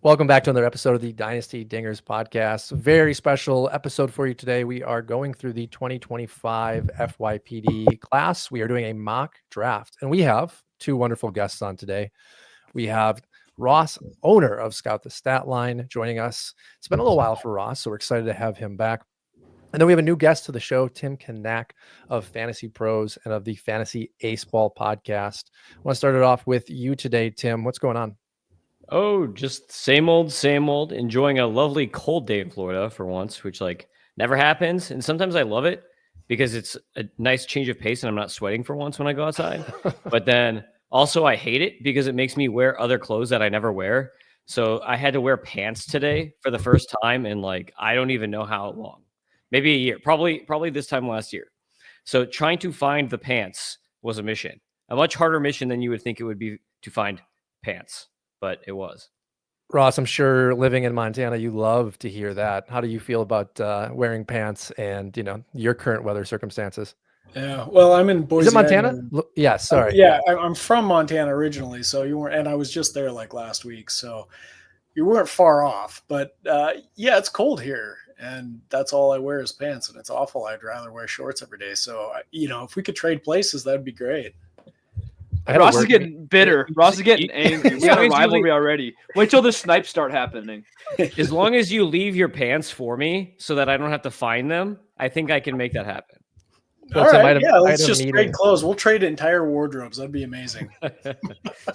Welcome back to another episode of the Dynasty Dingers podcast. Very special episode for you today. We are going through the 2025 FYPD class. We are doing a mock draft, and we have two wonderful guests on today. We have Ross, owner of Scout the Statline, joining us. It's been a little while for Ross, so we're excited to have him back. And then we have a new guest to the show, Tim Kanak of Fantasy Pros and of the Fantasy Aceball podcast. I want to start it off with you today, Tim. What's going on? Oh, just same old, same old. Enjoying a lovely cold day in Florida for once, which never happens. And sometimes I love it because it's a nice change of pace and I'm not sweating for once when I go outside. But then also I hate it because it makes me wear other clothes that I never wear. So I had to wear pants today for the first time in I don't even know how long. Maybe a year. Probably this time last year. So trying to find the pants was a mission. A much harder mission than you would think it would be to find pants. But it was. Ross, I'm sure living in Montana, you love to hear that. How do you feel about wearing pants and, your current weather circumstances? Yeah, well, I'm in Boise. Is it Montana? Yeah, sorry. Yeah, I'm from Montana originally, so you weren't, and I was just there last week, so you weren't far off. But yeah, it's cold here, and that's all I wear is pants, and it's awful. I'd rather wear shorts every day. So, if we could trade places, that'd be great. Ross is getting bitter. Ross is getting angry. We got a rivalry already. Wait till the snipes start happening. As long as you leave your pants for me so that I don't have to find them, I think I can make that happen. All right, let's just trade clothes. We'll trade entire wardrobes. That'd be amazing.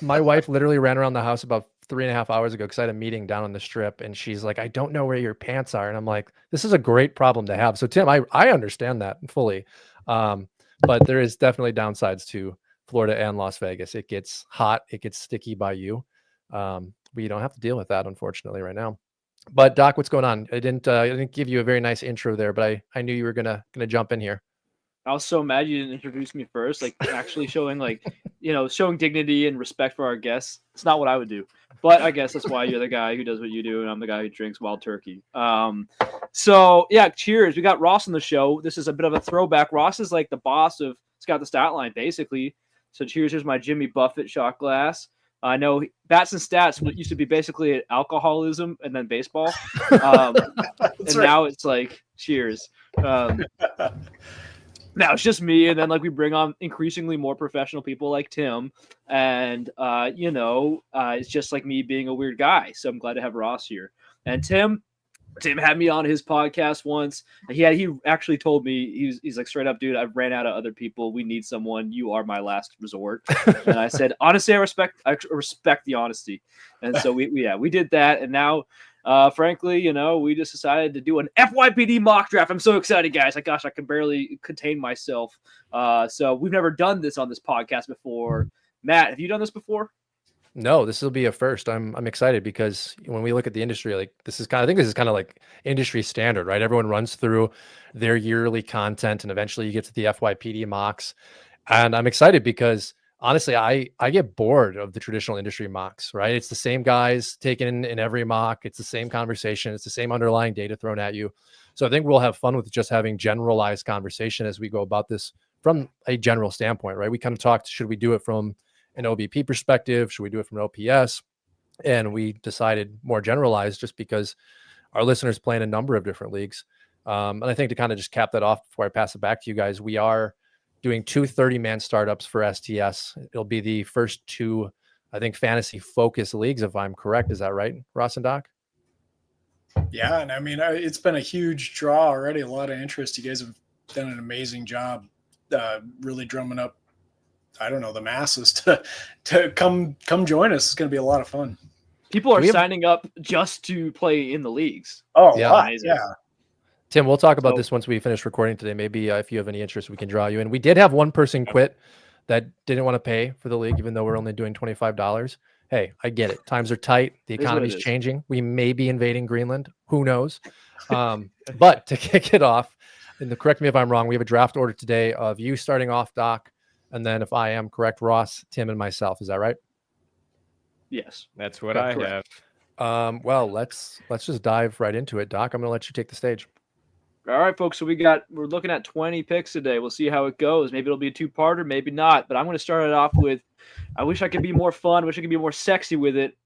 My wife literally ran around the house about 3.5 hours ago because I had a meeting down on the strip, and she's like, I don't know where your pants are. And I'm like, this is a great problem to have. So, Tim, I understand that fully. But there is definitely downsides to Florida and Las Vegas. It gets hot. It gets sticky by you. We don't have to deal with that, unfortunately, right now. But Doc, what's going on? I didn't give you a very nice intro there, but I knew you were gonna jump in here. I was so mad you didn't introduce me first, actually showing showing dignity and respect for our guests. It's not what I would do, but I guess that's why you're the guy who does what you do, and I'm the guy who drinks wild turkey. So yeah, cheers. We got Ross on the show. This is a bit of a throwback. Ross is like the boss of Scout the Statline, basically. So cheers. Here's my Jimmy Buffett shot glass. I know Bats and Stats used to be basically alcoholism and then baseball. And right. Now it's cheers. Now it's just me, and then we bring on increasingly more professional people like Tim, and it's just me being a weird guy. So I'm glad to have Ross here. And Tim had me on his podcast once. He actually told me he's like, straight up, dude, I've ran out of other people. We need someone. You are my last resort. And I said, honestly, I respect the honesty. And so we did that, and now. Frankly, we just decided to do an FYPD mock draft. I'm so excited, guys. I can barely contain myself. So we've never done this on this podcast before. Matt, have you done this before? No, this will be a first. I'm excited because when we look at the industry, I think this is kind of like industry standard, right? Everyone runs through their yearly content, and eventually you get to the FYPD mocks. And I'm excited because honestly, I get bored of the traditional industry mocks, right? It's the same guys taken in every mock. It's the same conversation. It's the same underlying data thrown at you. So I think we'll have fun with just having generalized conversation as we go about this from a general standpoint, right? We kind of talked, should we do it from an OBP perspective? Should we do it from an OPS? And we decided more generalized just because our listeners play in a number of different leagues. And I think to kind of just cap that off before I pass it back to you guys, we are doing 2 30-man startups for STS. It'll be the first 2, I think, fantasy focused leagues, if I'm correct. Is that right, Ross and Doc? Yeah, and I mean, it's been a huge draw already. A lot of interest. You guys have done an amazing job, really drumming up, the masses to come join us. It's going to be a lot of fun. People are signing up just to play in the leagues. Oh, yeah. Yeah. Tim, we'll talk about this once we finish recording today. Maybe if you have any interest, we can draw you in. We did have one person quit that didn't want to pay for the league, even though we're only doing $25. Hey, I get it. Times are tight. The economy's changing. We may be invading Greenland. Who knows? But to kick it off, and correct me if I'm wrong, we have a draft order today of you starting off, Doc, and then if I am correct, Ross, Tim, and myself. Is that right? Yes, that's what I have. Well, let's just dive right into it, Doc. I'm going to let you take the stage. All right, folks. So we're looking at 20 picks today. We'll see how it goes. Maybe it'll be a 2-parter, maybe not. But I'm going to start it off with, I wish I could be more fun. Wish I could be more sexy with it.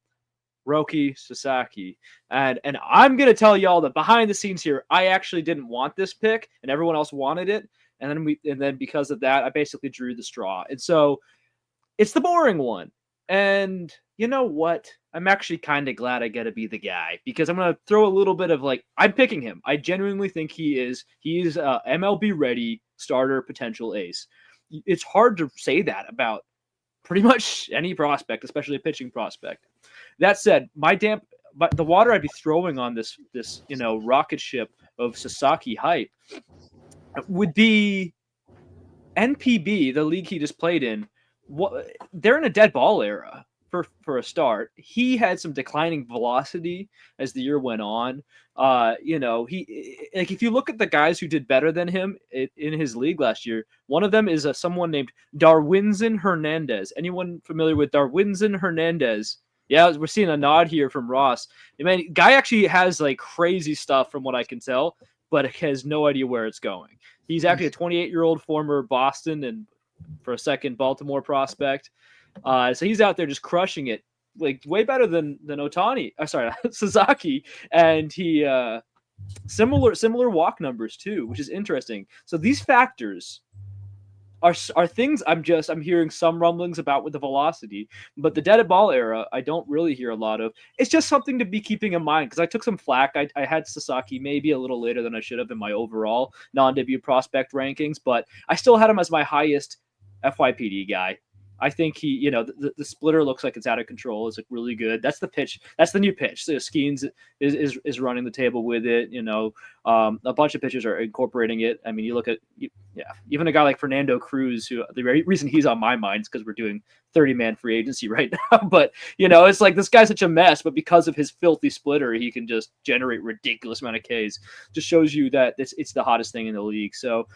Roki Sasaki. And I'm going to tell y'all that behind the scenes here, I actually didn't want this pick and everyone else wanted it. And then because of that, I basically drew the straw. And so it's the boring one. And you know what? I'm actually kind of glad I get to be the guy because I'm going to throw a little bit of I'm picking him. I genuinely think he is MLB ready starter potential ace. It's hard to say that about pretty much any prospect, especially a pitching prospect. That said, but the water I'd be throwing on this rocket ship of Sasaki hype would be NPB, the league he just played in. They're in a dead ball era for a start. He had some declining velocity as the year went on. He if you look at the guys who did better than him in his league last year, one of them is someone named Darwinzon Hernandez. Anyone familiar with Darwinzon Hernandez? Yeah, we're seeing a nod here from Ross. I mean, guy actually has crazy stuff from what I can tell, but has no idea where it's going. He's actually a 28-year-old former Boston and for a second Baltimore prospect. So he's out there just crushing it, way better than Sasaki, and he similar walk numbers too, which is interesting. So these factors are things I'm hearing some rumblings about with the velocity, but the dead ball era I don't really hear a lot of. It's just something to be keeping in mind because I took some flack. I had Sasaki maybe a little later than I should have in my overall non-debut prospect rankings, but I still had him as my highest FYPD guy. I think he, the splitter looks like it's out of control. It's really good. That's the pitch. That's the new pitch. So Skeens is running the table with it. A bunch of pitchers are incorporating it. I mean, you look at, even a guy like Fernando Cruz, who the reason he's on my mind is because we're doing 30-man free agency right now. But, it's this guy's such a mess, but because of his filthy splitter, he can just generate ridiculous amount of Ks. Just shows you that it's the hottest thing in the league. So,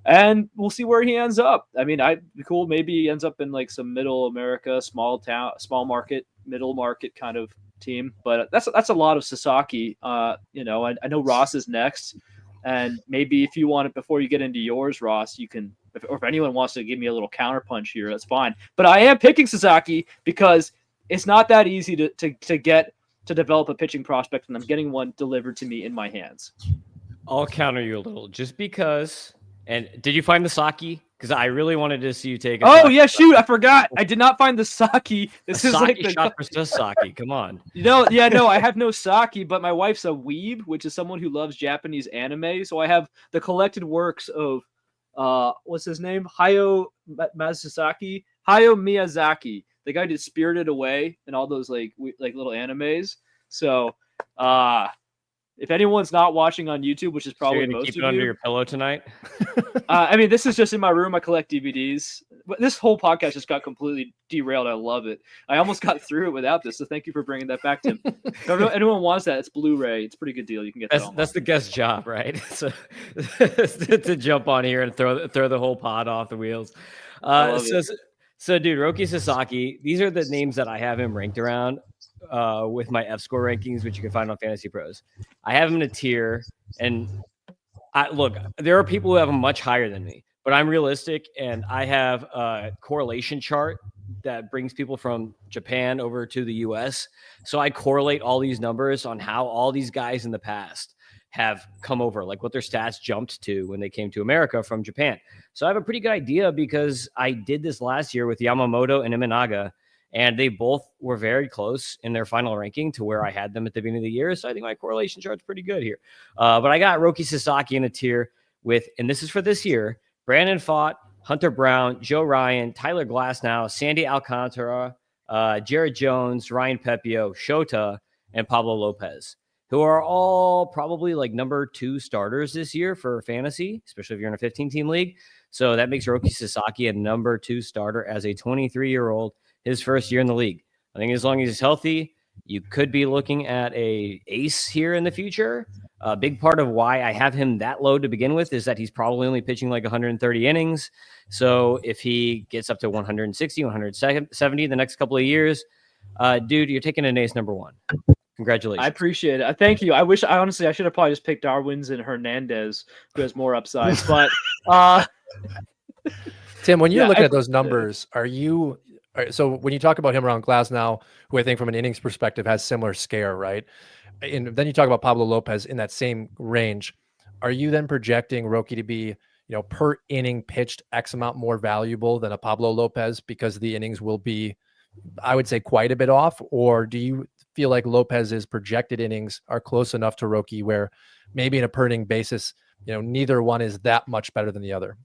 and we'll see where he ends up. I mean, I'd be cool. Maybe he ends up in some middle America, small town, small market, middle market kind of team. But that's a lot of Sasaki. I know Ross is next, and maybe if you want it before you get into yours, Ross, you can. Or if anyone wants to give me a little counterpunch here, that's fine. But I am picking Sasaki because it's not that easy to develop a pitching prospect, and I'm getting one delivered to me in my hands. I'll counter you a little, just because. And did you find the Saki? Because I really wanted to see you take. Yeah, shoot! I forgot. I did not find the Saki. This is the shot for Sasaki. Come on. No, I have no Saki, but my wife's a weeb, which is someone who loves Japanese anime. So I have the collected works of, what's his name? Hayao Miyazaki, the guy who did Spirited Away and all those little animes. So, if anyone's not watching on YouTube, which is probably most keep of it under you, your pillow tonight. I mean, this is just in my room. I collect DVDs. But this whole podcast just got completely derailed. I love it. I almost got through it without this. So thank you for bringing that back, Tim. If anyone wants that, it's Blu-ray. It's a pretty good deal. You can get that online. That's the guest job, right? So to jump on here and throw the whole pod off the wheels. So, dude, Roki Sasaki. These are the names that I have him ranked around. With my F score rankings, which you can find on Fantasy Pros. I have him in a tier, and there are people who have him much higher than me, but I'm realistic, and I have a correlation chart that brings people from Japan over to the US. So I correlate all these numbers on how all these guys in the past have come over, what their stats jumped to when they came to America from Japan. So I have a pretty good idea because I did this last year with Yamamoto and Imanaga. And they both were very close in their final ranking to where I had them at the beginning of the year. So I think my correlation chart's pretty good here. But I got Roki Sasaki in a tier with, and this is for this year, Brandon Pfaadt, Hunter Brown, Joe Ryan, Tyler Glasnow, Sandy Alcantara, Jared Jones, Ryan Pepio, Shota, and Pablo Lopez, who are all probably number 2 starters this year for fantasy, especially if you're in a 15-team league. So that makes Roki Sasaki a number 2 starter as a 23-year-old. His first year in the league. I think as long as he's healthy, you could be looking at a ace here in the future. A big part of why I have him that low to begin with is that he's probably only pitching 130 innings. So if he gets up to 160, 170 the next couple of years, dude, you're taking an ace number 1. Congratulations. I appreciate it. Thank you. I should have probably just picked Darwinzon Hernandez, who has more upside. But Tim, when you're looking at those numbers, are you All right, so when you talk about him around Glasnow, who I think from an innings perspective has similar scare, right? And then you talk about Pablo Lopez in that same range. Are you then projecting Roki to be, per inning pitched X amount more valuable than a Pablo Lopez because the innings will be, I would say, quite a bit off? Or do you feel like Lopez's projected innings are close enough to Roki where maybe in a per inning basis, neither one is that much better than the other?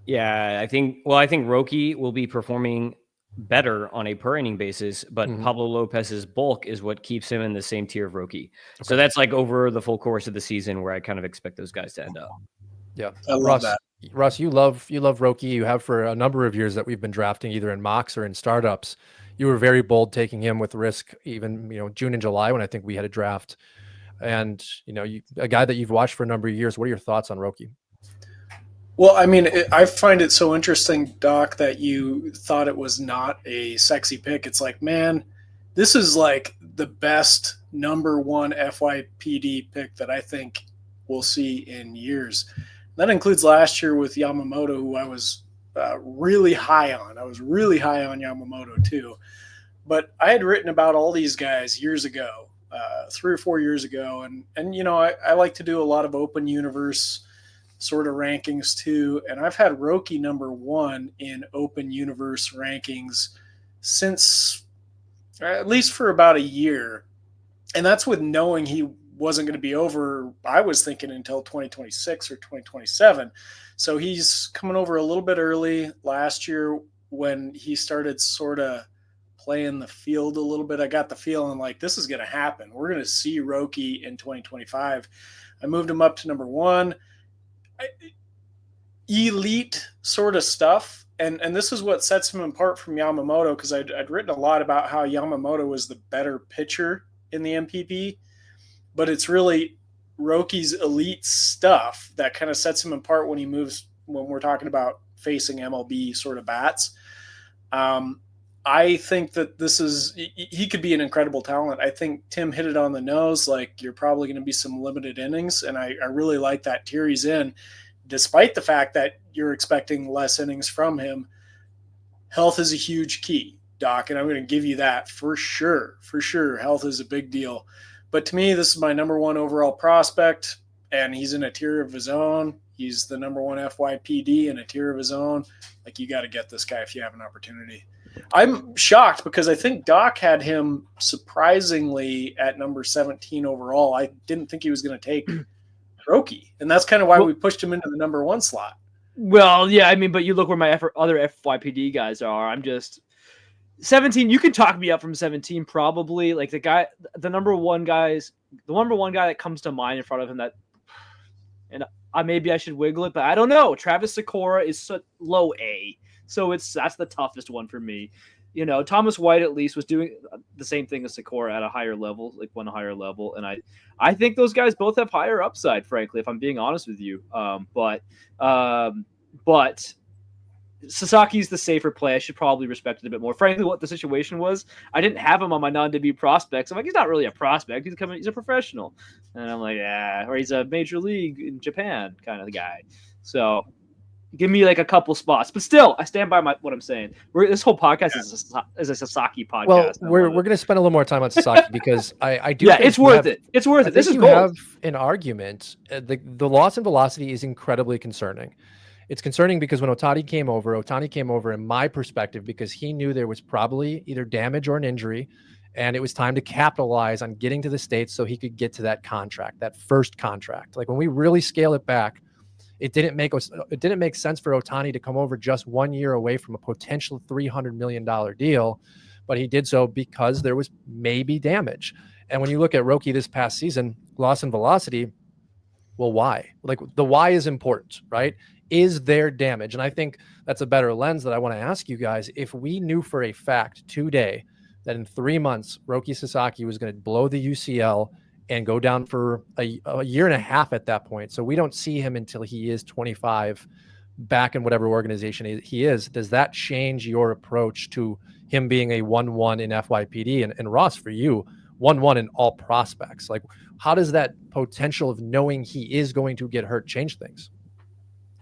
Yeah, I think Roki will be performing better on a per inning basis, but Pablo Lopez's bulk is what keeps him in the same tier of Roki. So that's like over the full course of the season where I kind of expect those guys to end up. Yeah. I love that. Russ, you love Roki. You have for a number of years that we've been drafting either in mocks or in startups. You were very bold taking him with risk, even, June and July when I think we had a draft. And, a guy that you've watched for a number of years. What are your thoughts on Roki? Well, I mean, I find it so interesting, Doc, that you thought it was not a sexy pick. It's like, man, this is like the best number one FYPD pick that I think we'll see in years. That includes last year with Yamamoto, who I was really high on. I was really high on Yamamoto too. But I had written about all these guys years ago, 3 or 4 years ago. And I like to do a lot of open universe sort of rankings too. And I've had Roki number 1 in open universe rankings since at least for about a year. And that's with knowing he wasn't going to be over, I was thinking, until 2026 or 2027. So he's coming over a little bit early. Last year when he started sort of playing the field a little bit, I got the feeling like this is going to happen. We're going to see Roki in 2025. I moved him up to number 1. Elite sort of stuff. And this is what sets him apart from Yamamoto, because I'd written a lot about how Yamamoto was the better pitcher in the MPP, but it's really Roki's elite stuff that kind of sets him apart when we're talking about facing MLB sort of bats. I think that he could be an incredible talent. I think Tim hit it on the nose. Like, you're probably going to be some limited innings. And I really like that tier he's in, despite the fact that you're expecting less innings from him. Health is a huge key, Doc. And I'm going to give you that for sure. For sure. Health is a big deal. But to me, this is my number 1 overall prospect, and he's in a tier of his own. He's the number 1 FYPD in a tier of his own. Like, you got to get this guy if you have an opportunity. I'm shocked because I think Doc had him surprisingly at number 17 overall. I didn't think he was going to take Roki, and that's kind of why we pushed him into the number 1 slot. Well, yeah, I mean, but you look where my other FYPD guys are. I'm just 17. You can talk me up from 17 probably. Like the number one guy that comes to mind in front of him that, and maybe I should wiggle it, but I don't know. Travis Sakura is low A. So that's the toughest one for me. Thomas White at least was doing the same thing as Sakura at a higher level, like one higher level. And I think those guys both have higher upside, frankly, if I'm being honest with you. But Sasaki's the safer play. I should probably respect it a bit more. Frankly, what the situation was, I didn't have him on my non-debut prospects. I'm like, he's not really a prospect. He's a professional. And I'm like, yeah, or he's a major league in Japan kind of guy. So give me like a couple spots, but still, I stand by what I'm saying. This whole podcast is a Sasaki podcast. Well, we're going to spend a little more time on Sasaki because I do. Yeah, it's worth it. It's worth it. This is you gold. Have an argument. The loss in velocity is incredibly concerning. It's concerning because when Otani came over, in my perspective, because he knew there was probably either damage or an injury, and it was time to capitalize on getting to the States so he could get to that contract, that first contract. Like, when we really scale it back, it didn't make sense for Otani to come over just 1 year away from a potential $300 million deal, but he did so because there was maybe damage. And when you look at Roki this past season, loss in velocity, well, why? Like, the why is important, right? Is there damage? And I think that's a better lens that I want to ask you guys. If we knew for a fact today that in 3 months, Roki Sasaki was going to blow the UCL and go down for a year and a half at that point, so we don't see him until he is 25 back in whatever organization he is, does that change your approach to him being a 1-1 in FYPD? And Ross, for you, 1-1 in all prospects, like, how does that potential of knowing he is going to get hurt change things?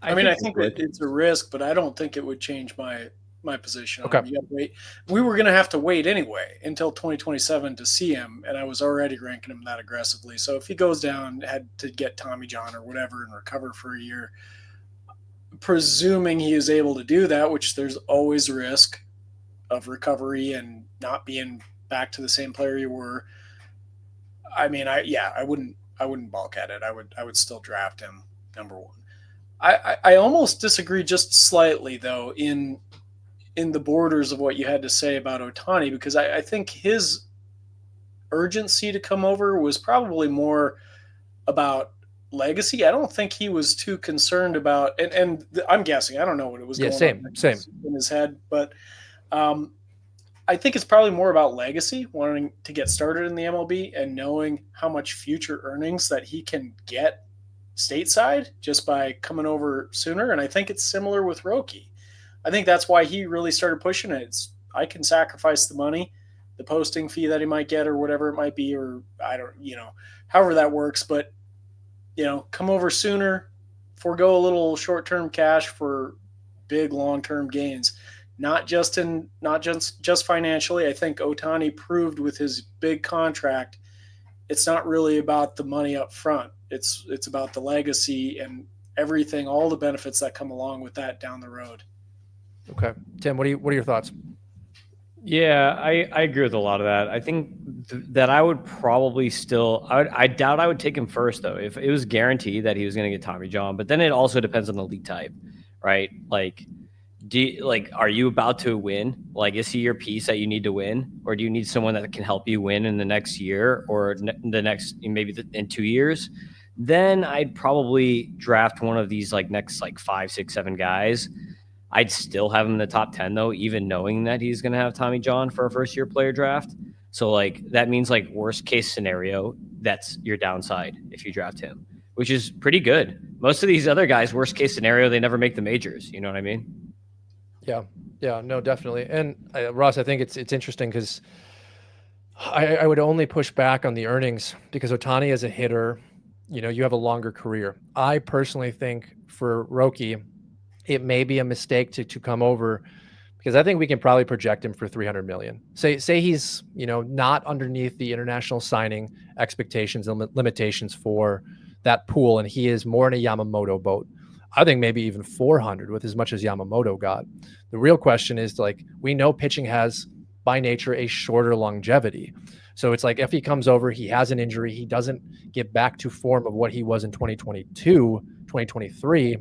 I mean, I think it's a risk, but I don't think it would change my my position. Okay. You got to wait. We were going to have to wait anyway until 2027 to see him, and I was already ranking him that aggressively. So if he goes down, had to get Tommy John or whatever and recover for a year, presuming he is able to do that, which there's always risk of recovery and not being back to the same player you were. I mean, I wouldn't balk at it. I would still draft him number one. I almost disagree just slightly though in the borders of what you had to say about Ohtani, because I think his urgency to come over was probably more about legacy. I don't think he was too concerned about, and I'm guessing, I don't know what it was going on same in his head, but I think it's probably more about legacy, wanting to get started in the MLB and knowing how much future earnings that he can get stateside just by coming over sooner. And I think it's similar with Roki. I think that's why he really started pushing it. I can sacrifice the money, the posting fee that he might get or whatever it might be, or I don't, however that works, but come over sooner, forego a little short-term cash for big long-term gains. Not just financially. I think Ohtani proved with his big contract, it's not really about the money up front. It's about the legacy and everything, all the benefits that come along with that down the road. Okay, Tim, what are your thoughts? Yeah, I agree with a lot of that. I think that I would probably still, I doubt I would take him first though, if it was guaranteed that he was going to get Tommy John. But then it also depends on the league type, right? Like, are you about to win? Like, is he your piece that you need to win, or do you need someone that can help you win in the next year or the next in 2 years? Then I'd probably draft one of these next 5, 6, 7 guys. I'd still have him in the top 10 though, even knowing that he's going to have Tommy John for a first year player draft. So that means worst case scenario, that's your downside if you draft him, which is pretty good. Most of these other guys, worst case scenario, they never make the majors. You know what I mean? Yeah, no, definitely. And Ross, I think it's interesting because I would only push back on the earnings because Ohtani as a hitter, you have a longer career. I personally think for Roki, it may be a mistake to come over because I think we can probably project him for $300 million. Say he's, not underneath the international signing expectations and limitations for that pool, and he is more in a Yamamoto boat. I think maybe even 400 with as much as Yamamoto got. The real question is we know pitching has by nature a shorter longevity. So it's if he comes over, he has an injury, he doesn't get back to form of what he was in 2022, 2023.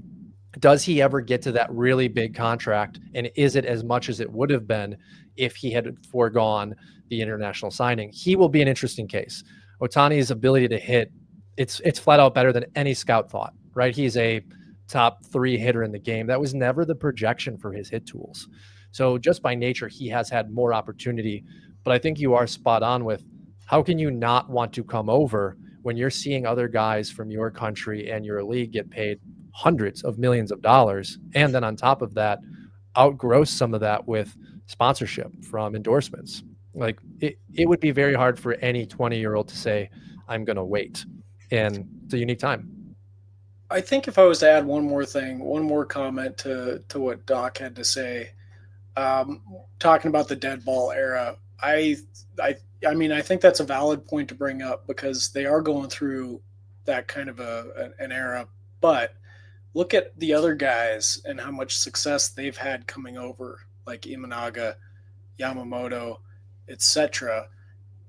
Does he ever get to that really big contract? And is it as much as it would have been if he had foregone the international signing? He will be an interesting case. Ohtani's ability to hit, it's flat out better than any scout thought, right? He's a top 3 hitter in the game. That was never the projection for his hit tools. So just by nature, he has had more opportunity. But I think you are spot on with how can you not want to come over when you're seeing other guys from your country and your league get paid hundreds of millions of dollars, and then on top of that, outgross some of that with sponsorship from endorsements. It would be very hard for any 20-year-old to say, I'm going to wait. And it's a unique time. I think if I was to add one more comment to what Doc had to say, talking about the dead ball era, I think that's a valid point to bring up because they are going through that kind of an era. But look at the other guys and how much success they've had coming over, like Imanaga, Yamamoto, etc.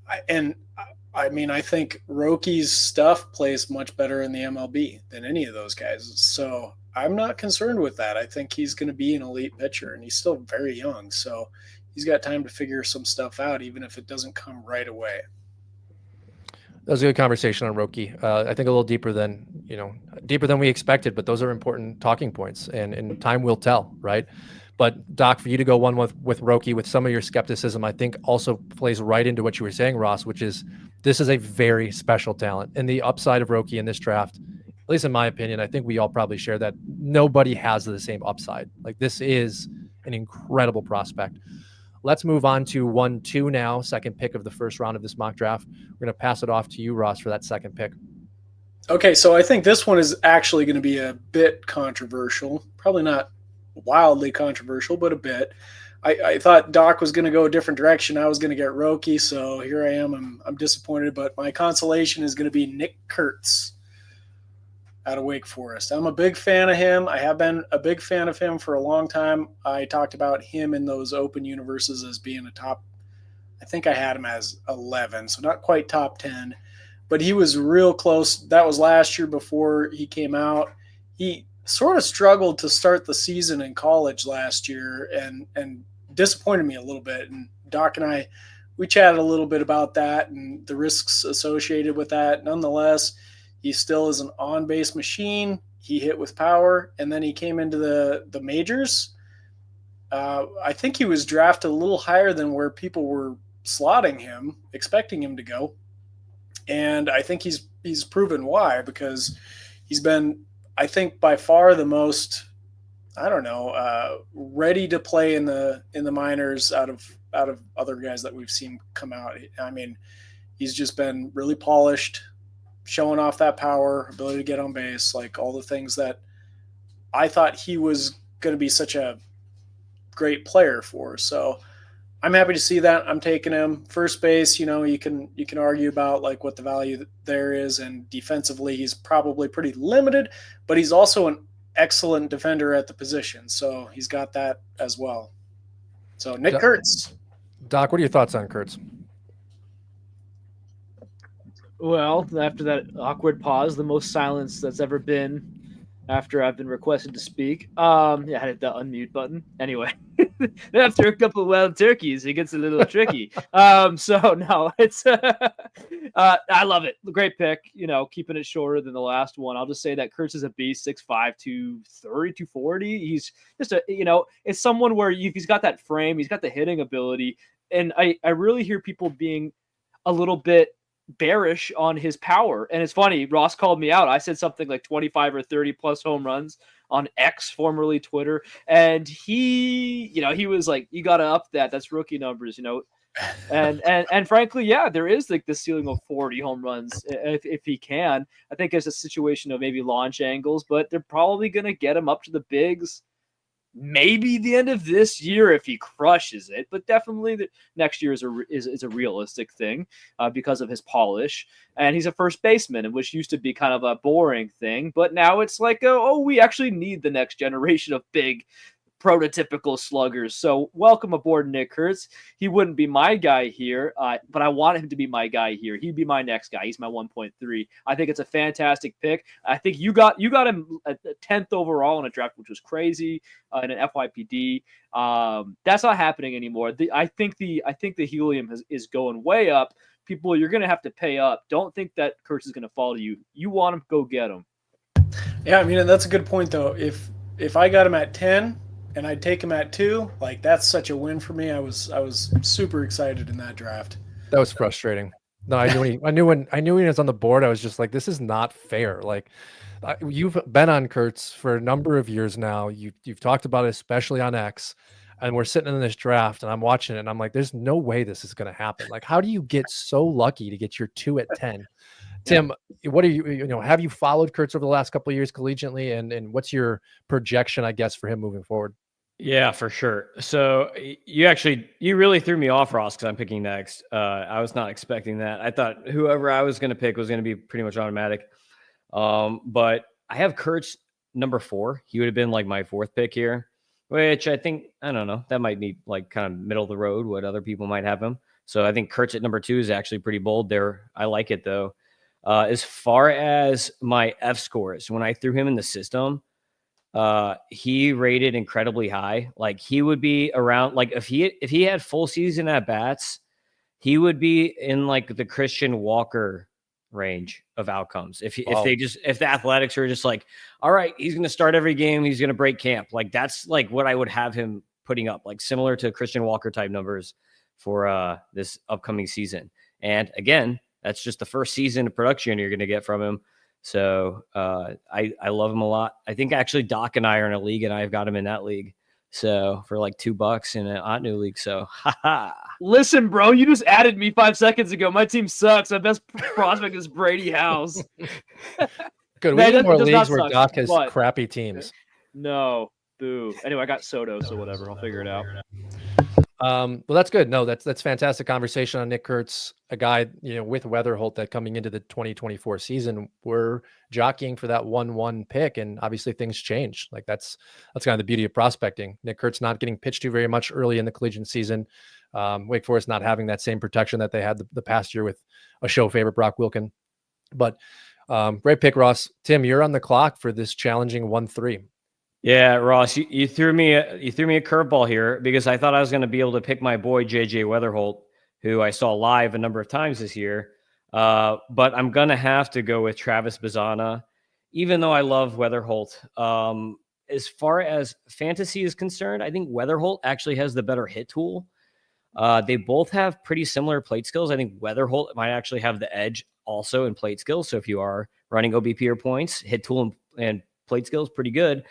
I think Roki's stuff plays much better in the MLB than any of those guys. So I'm not concerned with that. I think he's going to be an elite pitcher, and he's still very young. So he's got time to figure some stuff out, even if it doesn't come right away. That was a good conversation on Roki. I think a little deeper than we expected, but those are important talking points, and time will tell, right? But Doc, for you to go one with Roki with some of your skepticism, I think also plays right into what you were saying, Ross, which is this is a very special talent. And the upside of Roki in this draft, at least in my opinion, I think we all probably share that nobody has the same upside. This is an incredible prospect. Let's move on to 1-2 now, second pick of the first round of this mock draft. We're going to pass it off to you, Ross, for that second pick. Okay, so I think this one is actually going to be a bit controversial. Probably not wildly controversial, but a bit. I thought Doc was going to go a different direction. I was going to get Roki, so here I am. I'm disappointed, but my consolation is going to be Nick Curts out of Wake Forest. I'm a big fan of him. I have been a big fan of him for a long time. I talked about him in those open universes as being a top, I think I had him as 11, so not quite top 10, but he was real close. That was last year before he came out. He sort of struggled to start the season in college last year and disappointed me a little bit. And Doc and I, we chatted a little bit about that and the risks associated with that. Nonetheless, he still is an on-base machine. He hit with power, and then he came into the majors. I think he was drafted a little higher than where people were slotting him, expecting him to go. And I think he's proven why, because he's been, I think, by far the most, ready to play in the minors out of other guys that we've seen come out. I mean, he's just been really polished, showing off that power, ability to get on base, like all the things that I thought he was going to be such a great player for. So I'm happy to see that. I'm taking him. First base, you can argue about like what the value there is, and defensively he's probably pretty limited, but he's also an excellent defender at the position, so he's got that as well. So Nick Curts. Doc, what are your thoughts on Curts? Well, after that awkward pause, the most silence that's ever been after I've been requested to speak. I hit the unmute button. Anyway, after a couple of wild turkeys, it gets a little tricky. So no, it's I love it. Great pick. Keeping it shorter than the last one. I'll just say that Curts is a beast, 6'5", 230, 240. He's just it's someone where he's got that frame, he's got the hitting ability, and I really hear people being a little bit bearish on his power. And it's funny, Ross called me out. I said something like 25 or 30 plus home runs on X, formerly Twitter, and he was like, you gotta up that. That's rookie numbers, and frankly, yeah, there is like the ceiling of 40 home runs if he can. I think it's a situation of maybe launch angles, but they're probably gonna get him up to the bigs maybe the end of this year if he crushes it, but definitely the next year is a realistic thing because of his polish. And he's a first baseman, which used to be kind of a boring thing, but now it's like, we actually need the next generation of big prototypical sluggers. So welcome aboard, Nick Curts. He wouldn't be my guy here, but I want him to be my guy here. He'd be my next guy. He's my 1.3. I think it's a fantastic pick. I think you got him at 10th overall in a draft, which was crazy, in an FYPD. That's not happening anymore. I think the helium is going way up. People, you're going to have to pay up. Don't think that Curts is going to fall to you. You want him, go get him. Yeah, I mean, that's a good point, though. If I got him at 10 and I'd take him at 2, like that's such a win for me. I was super excited in that draft. That was frustrating. No, I knew when he was on the board, I was just like, this is not fair. Like, you've been on Curts for a number of years now. You've talked about it, especially on X, and we're sitting in this draft, and I'm watching it, and I'm like, there's no way this is going to happen. Like, how do you get so lucky to get your 2 at 10? Tim, what are have you followed Curts over the last couple of years collegiately, and what's your projection, I guess, for him moving forward? Yeah, for sure. So you really threw me off, Ross, because I'm picking next. I was not expecting that. I thought whoever I was going to pick was going to be pretty much automatic. But I have Curts number 4. He would have been like my 4th pick here, which I think, I don't know, that might be like kind of middle of the road, what other people might have him. So I think Curts at number 2 is actually pretty bold there. I like it though. As far as my F scores, when I threw him in the system, he rated incredibly high. Like he would be around, like if he had full season at bats, he would be in like the Christian Walker range of outcomes. If the Athletics are just like, all right, he's going to start every game, he's going to break camp. Like that's like what I would have him putting up, like similar to Christian Walker type numbers for this upcoming season. And again, that's just the first season of production you're going to get from him. So I love him a lot. I think actually Doc and I are in a league, and I've got him in that league. So for like $2 in an Otnu league. So Listen, bro, you just added me 5 seconds ago. My team sucks. My best prospect is Brady House. Good. We need more leagues where Doc has crappy teams. No, boo. Anyway, I got Soto, so whatever. I'll figure it out. Well, that's good. No, that's fantastic conversation on Nick Curts, a guy, with Weatherholt that coming into the 2024 season, we're jockeying for that 1-1 pick. And obviously things change. Like that's kind of the beauty of prospecting. Nick Curts not getting pitched to very much early in the collegiate season. Wake Forest not having that same protection that they had the past year with a show favorite Brock Wilken. But great pick, Ross. Tim, you're on the clock for this challenging 1-3. Yeah, Ross, you threw me a curveball here because I thought I was going to be able to pick my boy JJ Weatherholt, who I saw live a number of times this year. But I'm going to have to go with Travis Bazana, even though I love Weatherholt. As far as fantasy is concerned, I think Weatherholt actually has the better hit tool. They both have pretty similar plate skills. I think Weatherholt might actually have the edge also in plate skills. So if you are running OBP or points, hit tool and plate skills pretty good.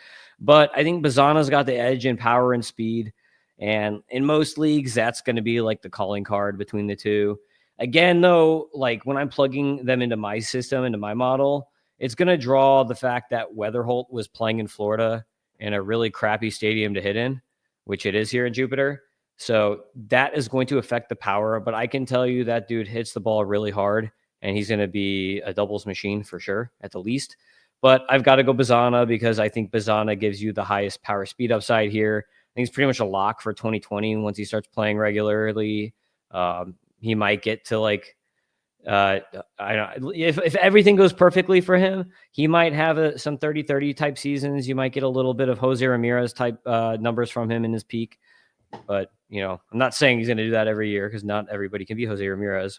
But I think Bazana's got the edge in power and speed. And in most leagues, that's going to be like the calling card between the two. Again, though, like when I'm plugging them into my system, into my model, it's going to draw the fact that Weatherholt was playing in Florida in a really crappy stadium to hit in, which it is here in Jupiter. So that is going to affect the power. But I can tell you that dude hits the ball really hard, and he's going to be a doubles machine for sure, at the least. But I've got to go Bazana because I think Bazana gives you the highest power speed upside here. I think it's pretty much a lock for 2020. Once he starts playing regularly, he might get to like, I don't know, if everything goes perfectly for him, he might have some 30-30 type seasons. You might get a little bit of Jose Ramirez type numbers from him in his peak. But, I'm not saying he's going to do that every year because not everybody can be Jose Ramirez.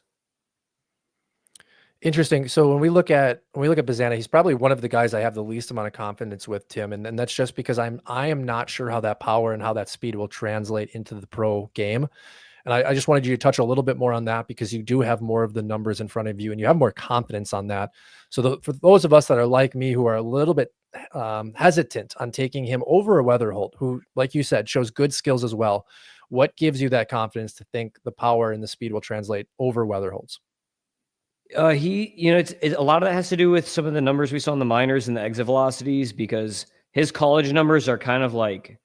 Interesting. So when we look at Bazana, he's probably one of the guys I have the least amount of confidence with, Tim, and that's just because I am not sure how that power and how that speed will translate into the pro game. And I just wanted you to touch a little bit more on that because you do have more of the numbers in front of you and you have more confidence on that. So for those of us that are like me, who are a little bit hesitant on taking him over a Weatherholt, who, like you said, shows good skills as well, what gives you that confidence to think the power and the speed will translate over Weatherholt's? It's a lot of that has to do with some of the numbers we saw in the minors and the exit velocities because his college numbers are kind of like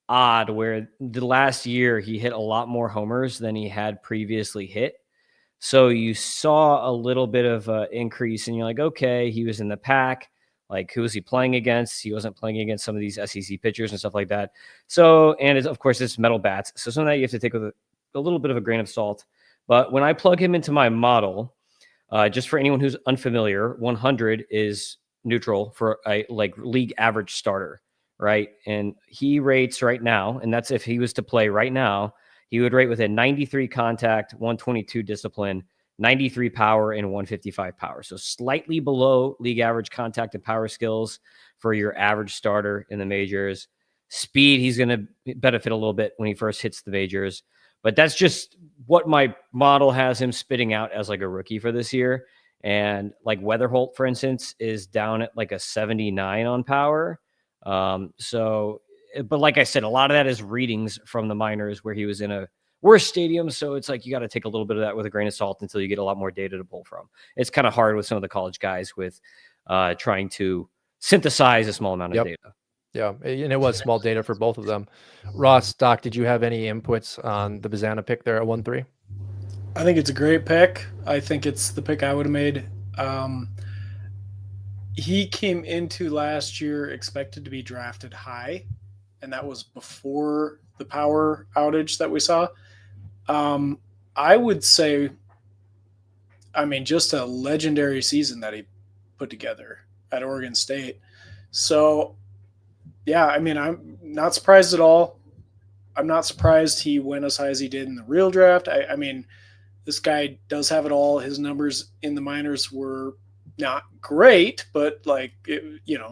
odd, where the last year he hit a lot more homers than he had previously hit. So you saw a little bit of an increase, and you're like, okay, he was in the pack. Like, who was he playing against? He wasn't playing against some of these SEC pitchers and stuff like that. So, and of course, it's metal bats. So some of that you have to take with a little bit of a grain of salt. But when I plug him into my model, just for anyone who's unfamiliar, 100 is neutral for a league average starter, right? And he rates right now, and that's if he was to play right now, he would rate with a 93 contact, 122 discipline, 93 power, and 155 power. So slightly below league average contact and power skills for your average starter in the majors. Speed, he's going to benefit a little bit when he first hits the majors. But that's just what my model has him spitting out as like a rookie for this year. And like Weatherholt, for instance, is down at like a 79 on power. But like I said, a lot of that is readings from the minors where he was in a worse stadium. So it's like you got to take a little bit of that with a grain of salt until you get a lot more data to pull from. It's kind of hard with some of the college guys with trying to synthesize a small amount of data. Yeah, and it was small data for both of them. Ross, Doc, did you have any inputs on the Bazana pick there at 1-3? I think it's a great pick. I think it's the pick I would have made. He came into last year expected to be drafted high, and that was before the power outage that we saw. I would say, just a legendary season that he put together at Oregon State. So, yeah, I'm not surprised at all. I'm not surprised he went as high as he did in the real draft. This guy does have it all. His numbers in the minors were not great, but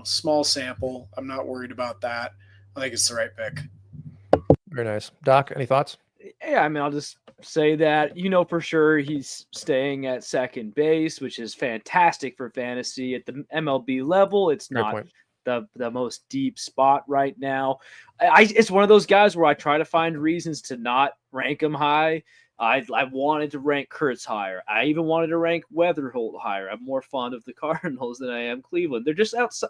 small sample. I'm not worried about that. I think it's the right pick. Very nice. Doc, any thoughts? Yeah, I'll just say that, for sure he's staying at second base, which is fantastic for fantasy at the MLB level. It's Great not point. the most deep spot right now. It's one of those guys where I try to find reasons to not rank him high. I wanted to rank Curts higher. I even wanted to rank Weatherholt higher. I'm more fond of the Cardinals than I am Cleveland. They're just outside.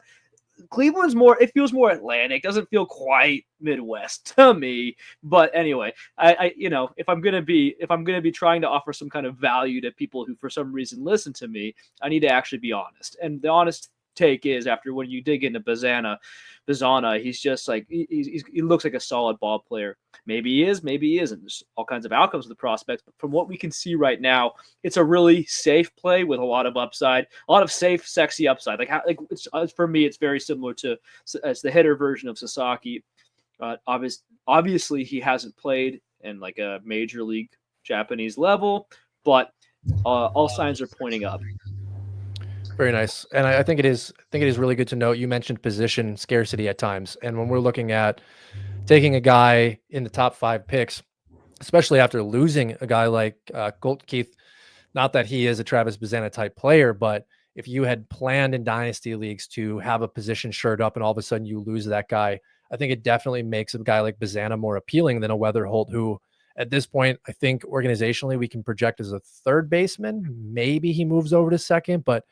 Cleveland's more, it feels more Atlantic, doesn't feel quite Midwest to me. But anyway, I if I'm gonna be trying to offer some kind of value to people who for some reason listen to me, I need to actually be honest. And the honest take is, after when you dig into Bazana, he's just like he looks like a solid ball player. Maybe he is, maybe he isn't. There's all kinds of outcomes of the prospects, but from what we can see right now, it's a really safe play with a lot of upside, a lot of safe, sexy upside. For me, it's very similar to as the hitter version of Sasaki. Obviously, he hasn't played in like a major league Japanese level, but all signs are pointing up. Very nice. And I think it is really good to note, you mentioned position scarcity at times. And when we're looking at taking a guy in the top 5 picks, especially after losing a guy like Keith, not that he is a Travis Bazana type player, but if you had planned in dynasty leagues to have a position shirt up and all of a sudden you lose that guy, I think it definitely makes a guy like Bazana more appealing than a Weatherholt, who at this point, I think organizationally we can project as a third baseman. Maybe he moves over to second, but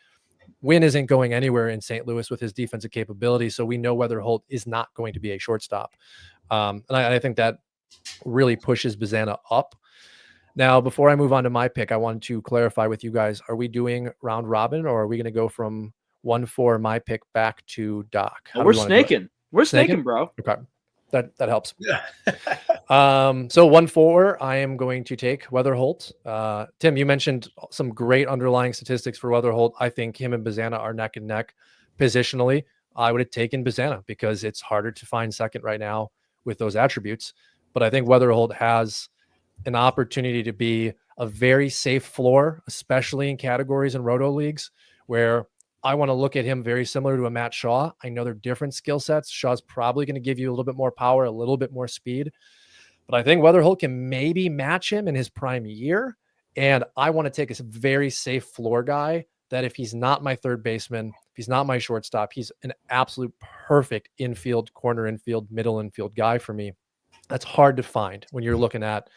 Wynn isn't going anywhere in St. Louis with his defensive capability. So we know Weatherholt is not going to be a shortstop. And I think that really pushes Bazana up. Now, before I move on to my pick, I want to clarify with you guys, are we doing round robin, or are we going to go from 1-4 my pick back to Doc? We're snaking. We're snaking, bro. Okay. That helps. Yeah. So 1-4, I am going to take Weatherholt. Tim, you mentioned some great underlying statistics for Weatherholt. I think him and Bazana are neck and neck positionally. I would have taken Bazana because it's harder to find second right now with those attributes. But I think Weatherholt has an opportunity to be a very safe floor, especially in categories and roto leagues where I want to look at him very similar to a Matt Shaw. I know they're different skill sets. Shaw's probably going to give you a little bit more power, a little bit more speed. But I think Weatherholt can maybe match him in his prime year. And I want to take a very safe floor guy that if he's not my third baseman, if he's not my shortstop, he's an absolute perfect infield, corner infield, middle infield guy for me. That's hard to find when you're looking at,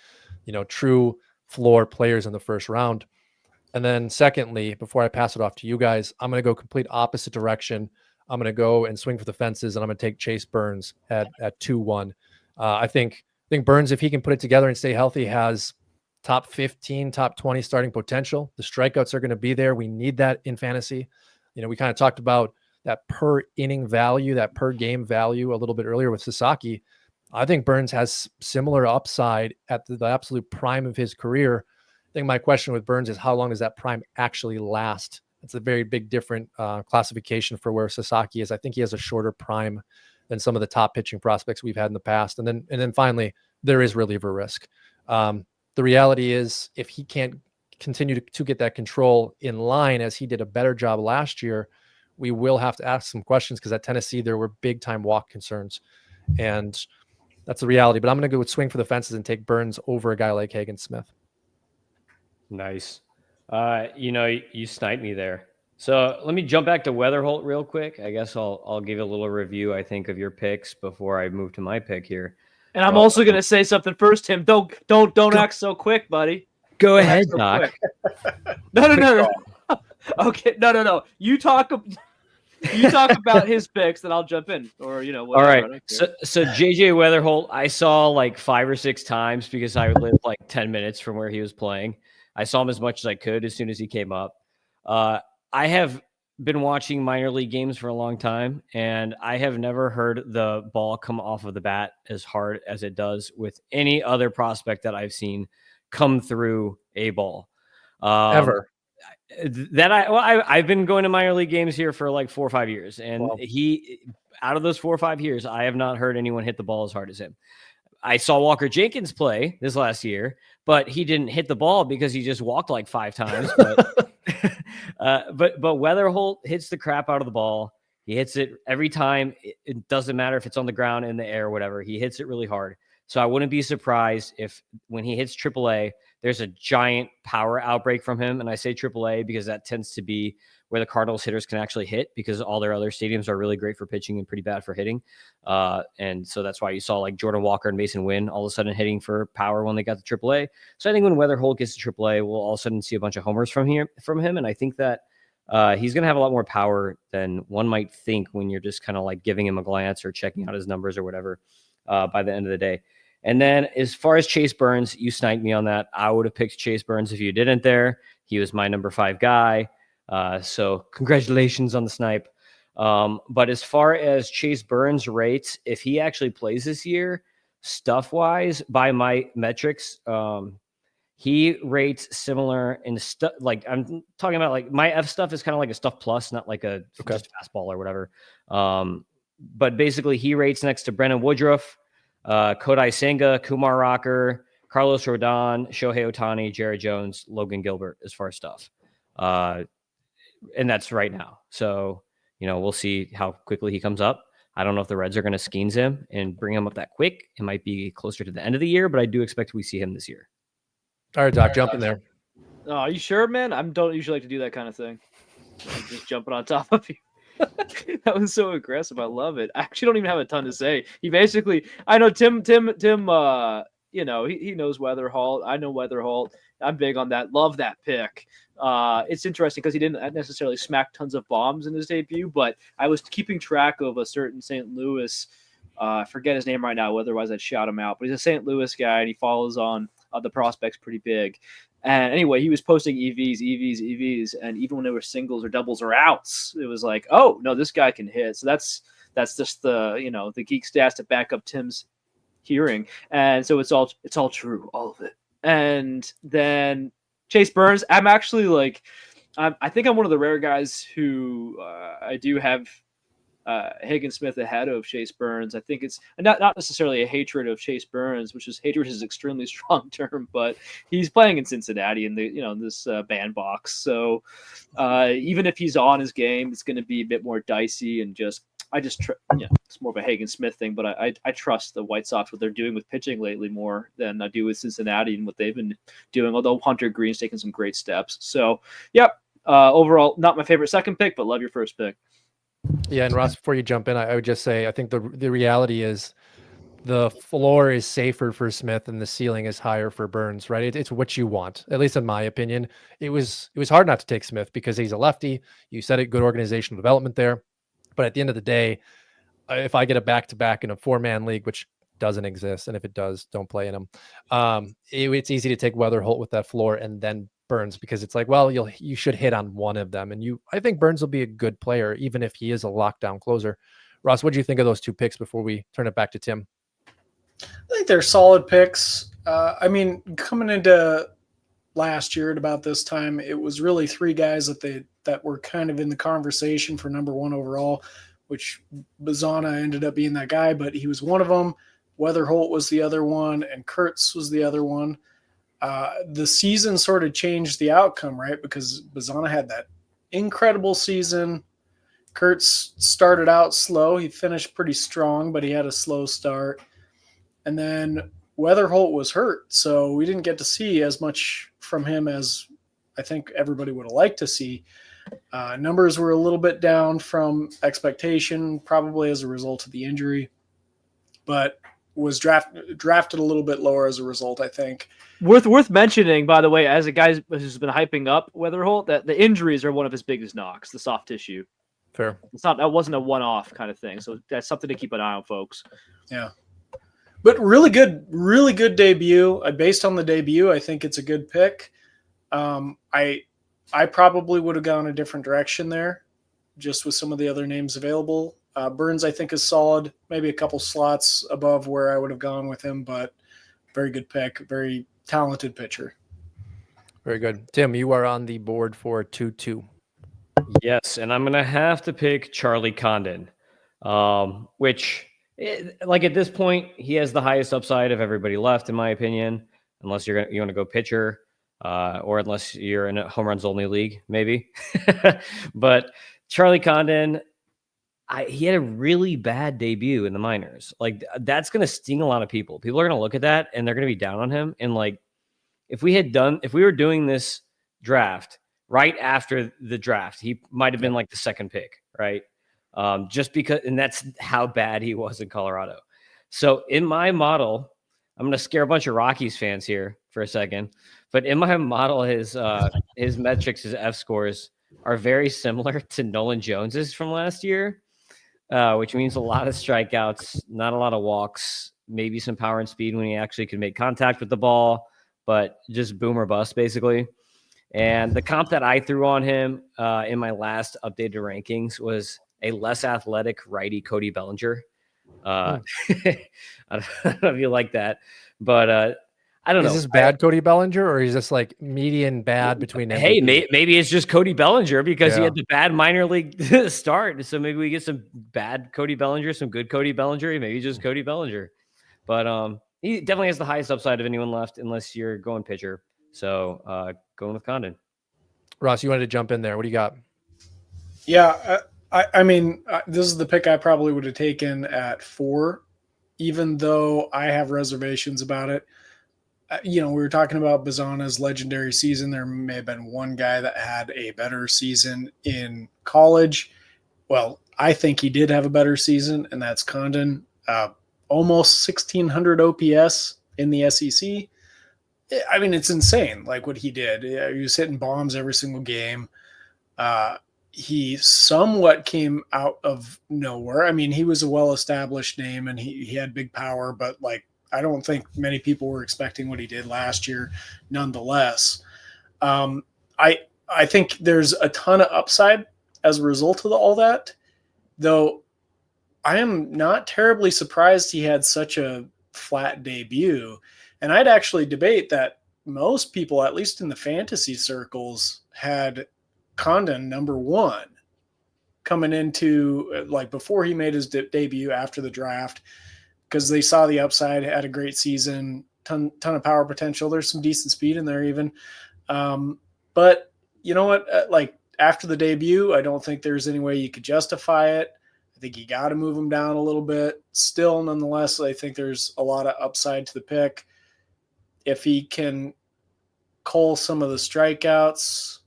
true floor players in the first round. And then secondly, before I pass it off to you guys, I'm going to go complete opposite direction. I'm going to go and swing for the fences, and I'm going to take Chase Burns at 2-1. I think Burns, if he can put it together and stay healthy, has top 15, top 20 starting potential. The strikeouts are going to be there. We need that in fantasy. We kind of talked about that per inning value, that per game value a little bit earlier with Sasaki. I think Burns has similar upside at the absolute prime of his career. I think my question with Burns is, how long does that prime actually last? It's a very big different classification for where Sasaki is. I think he has a shorter prime than some of the top pitching prospects we've had in the past. And then finally, there is reliever risk. The reality is, if he can't continue to get that control in line as he did a better job last year, we will have to ask some questions, because at Tennessee, there were big time walk concerns. And that's the reality. But I'm going to go with swing for the fences and take Burns over a guy like Hagen Smith. Nice. You sniped me there. So let me jump back to Weatherholt real quick. I guess I'll give a little review, I think, of your picks before I move to my pick here. And I'm also going to say something first, Tim. Don't act so quick, buddy. Go ahead, Doc. No. Okay, no. You talk about his picks, then I'll jump in, or whatever. All right. So JJ Weatherholt, I saw like 5 or 6 times because I lived like 10 minutes from where he was playing. I saw him as much as I could as soon as he came up. I have been watching minor league games for a long time, and I have never heard the ball come off of the bat as hard as it does with any other prospect that I've seen come through a ball. Ever. I've been going to minor league games here for like 4 or 5 years, and out of those 4 or 5 years, I have not heard anyone hit the ball as hard as him. I saw Walker Jenkins play this last year, but he didn't hit the ball because he just walked like 5 times. But Weatherholt hits the crap out of the ball. He hits it every time. It doesn't matter if it's on the ground, in the air, whatever. He hits it really hard. So I wouldn't be surprised if when he hits AAA, there's a giant power outbreak from him. And I say AAA because that tends to be where the Cardinals hitters can actually hit, because all their other stadiums are really great for pitching and pretty bad for hitting. And so that's why you saw like Jordan Walker and Mason Wynn all of a sudden hitting for power when they got to AAA. So I think when Weatherholt gets to AAA, we'll all of a sudden see a bunch of homers from him. And I think that he's going to have a lot more power than one might think when you're just kind of like giving him a glance or checking out his numbers or whatever by the end of the day. And then as far as Chase Burns, you sniped me on that. I would have picked Chase Burns if you didn't there. He was my number 5 guy. So congratulations on the snipe. But as far as Chase Burns rates, if he actually plays this year, stuff-wise, by my metrics, he rates similar in stuff. Like I'm talking about, like my F stuff is kind of like a stuff plus, not like a just fastball or whatever. But basically, he rates next to Brennan Woodruff, Kodai Senga, Kumar Rocker, Carlos Rodon, Shohei Ohtani, Jared Jones, Logan Gilbert as far as stuff. And that's right now. So, we'll see how quickly he comes up. I don't know if the Reds are going to skeins him and bring him up that quick. It might be closer to the end of the year, but I do expect we see him this year. All right, Doc, jump in there. Oh, are you sure, man? I don't usually like to do that kind of thing. I'm just jumping on top of you. That was so aggressive. I love it. I actually don't even have a ton to say. He basically, I know Tim, he knows Weatherholt. I know Weatherholt. I'm big on that. Love that pick. It's interesting because he didn't necessarily smack tons of bombs in his debut, but I was keeping track of a certain St. Louis, I forget his name right now, otherwise I'd shout him out, but he's a St. Louis guy and he follows on the prospects pretty big. And anyway, he was posting EVs, and even when there were singles or doubles or outs, it was like, oh no, this guy can hit. So that's just the the geek stats to back up Tim's hearing, and so it's all true, all of it. And then Chase Burns, I'm actually like, I think I'm one of the rare guys who I do have Hagen Smith ahead of Chase Burns. I think it's not necessarily a hatred of Chase Burns, which is hatred is an extremely strong term, but he's playing in Cincinnati in the this bandbox. So even if he's on his game, it's going to be a bit more dicey and it's more of a Hagen Smith thing. But I trust the White Sox what they're doing with pitching lately more than I do with Cincinnati and what they've been doing. Although Hunter Green's taken some great steps. So yep, overall not my favorite second pick, but love your first pick. Yeah, and Ross, before you jump in, I would just say I think the reality is the floor is safer for Smith and the ceiling is higher for Burns, right? It's what you want, at least in my opinion. It was hard not to take Smith because he's a lefty. You said it, good organizational development there. But at the end of the day, if I get a back-to-back in a 4-man league, which doesn't exist, and if it does, don't play in them, it's easy to take Weatherholt with that floor and then Burns, because it's like, well, you should hit on one of them. And I think Burns will be a good player, even if he is a lockdown closer. Ross, what do you think of those two picks before we turn it back to Tim? I think they're solid picks. Coming into last year at about this time, it was really 3 guys that were kind of in the conversation for number 1 overall, which Bazana ended up being that guy, but he was one of them. Weatherholt was the other one, and Curts was the other one. The season sort of changed the outcome, right? Because Bazana had that incredible season. Curts started out slow. He finished pretty strong, but he had a slow start. And then Weatherholt was hurt, so we didn't get to see as much from him as I think everybody would have liked to see. Numbers were a little bit down from expectation, probably as a result of the injury, but was drafted a little bit lower as a result, I think. Worth mentioning, by the way, as a guy who's been hyping up Weatherholt, that the injuries are one of his biggest knocks, the soft tissue. Fair. That wasn't a one-off kind of thing, so that's something to keep an eye on, folks. Yeah. But really good debut. Based on the debut, I think it's a good pick. I probably would have gone a different direction there, just with some of the other names available. Burns, I think, is solid, maybe a couple slots above where I would have gone with him, but very good pick, very talented pitcher. Very good. Tim, you are on the board for 2-2. Yes, and I'm going to have to pick Charlie Condon, which, like at this point, he has the highest upside of everybody left, in my opinion, unless you want to go pitcher, or unless you're in a home runs only league, maybe. But Charlie Condon, he had a really bad debut in the minors. Like, that's going to sting a lot of people. People are going to look at that and they're going to be down on him. And like, if we were doing this draft right after the draft, he might've been like the second pick, right? Just because, and that's how bad he was in Colorado. So in my model, I'm going to scare a bunch of Rockies fans here for a second, but in my model, his metrics, his F scores are very similar to Nolan Jones's from last year, which means a lot of strikeouts, not a lot of walks, maybe some power and speed when he actually can make contact with the ball, but just boom or bust basically. And the comp that I threw on him in my last updated rankings was a less athletic righty Cody Bellinger. I don't know if you like that, but I don't know. Is this bad Cody Bellinger, or is this like median bad between MVP? Hey, maybe it's just Cody Bellinger because he Yeah. had the bad minor league start. So maybe we get some bad Cody Bellinger, some good Cody Bellinger, maybe just Cody Bellinger. But he definitely has the highest upside of anyone left, unless you're going pitcher. So going with Condon. Ross, you wanted to jump in there. What do you got? Yeah, I mean, this is the pick I probably would have taken at 4, even though I have reservations about it. We were talking about Bazana's legendary season. There may have been one guy that had a better season in college. Well, I think he did have a better season, and that's Condon. Almost 1,600 OPS in the SEC. I mean, it's insane, like what he did. He was hitting bombs every single game. He somewhat came out of nowhere. I mean, he was a well-established name, and he had big power, but like, I don't think many people were expecting what he did last year. Nonetheless, I think there's a ton of upside as a result of all that, though. I am not terribly surprised he had such a flat debut. And I'd actually debate that most people, at least in the fantasy circles, had Condon number 1 coming into, like, before he made his debut after the draft, because they saw the upside, had a great season, ton of power potential. There's some decent speed in there even. But you know what? Like, after the debut, I don't think there's any way you could justify it. I think you got to move him down a little bit. Still, nonetheless, I think there's a lot of upside to the pick. If he can cull some of the strikeouts,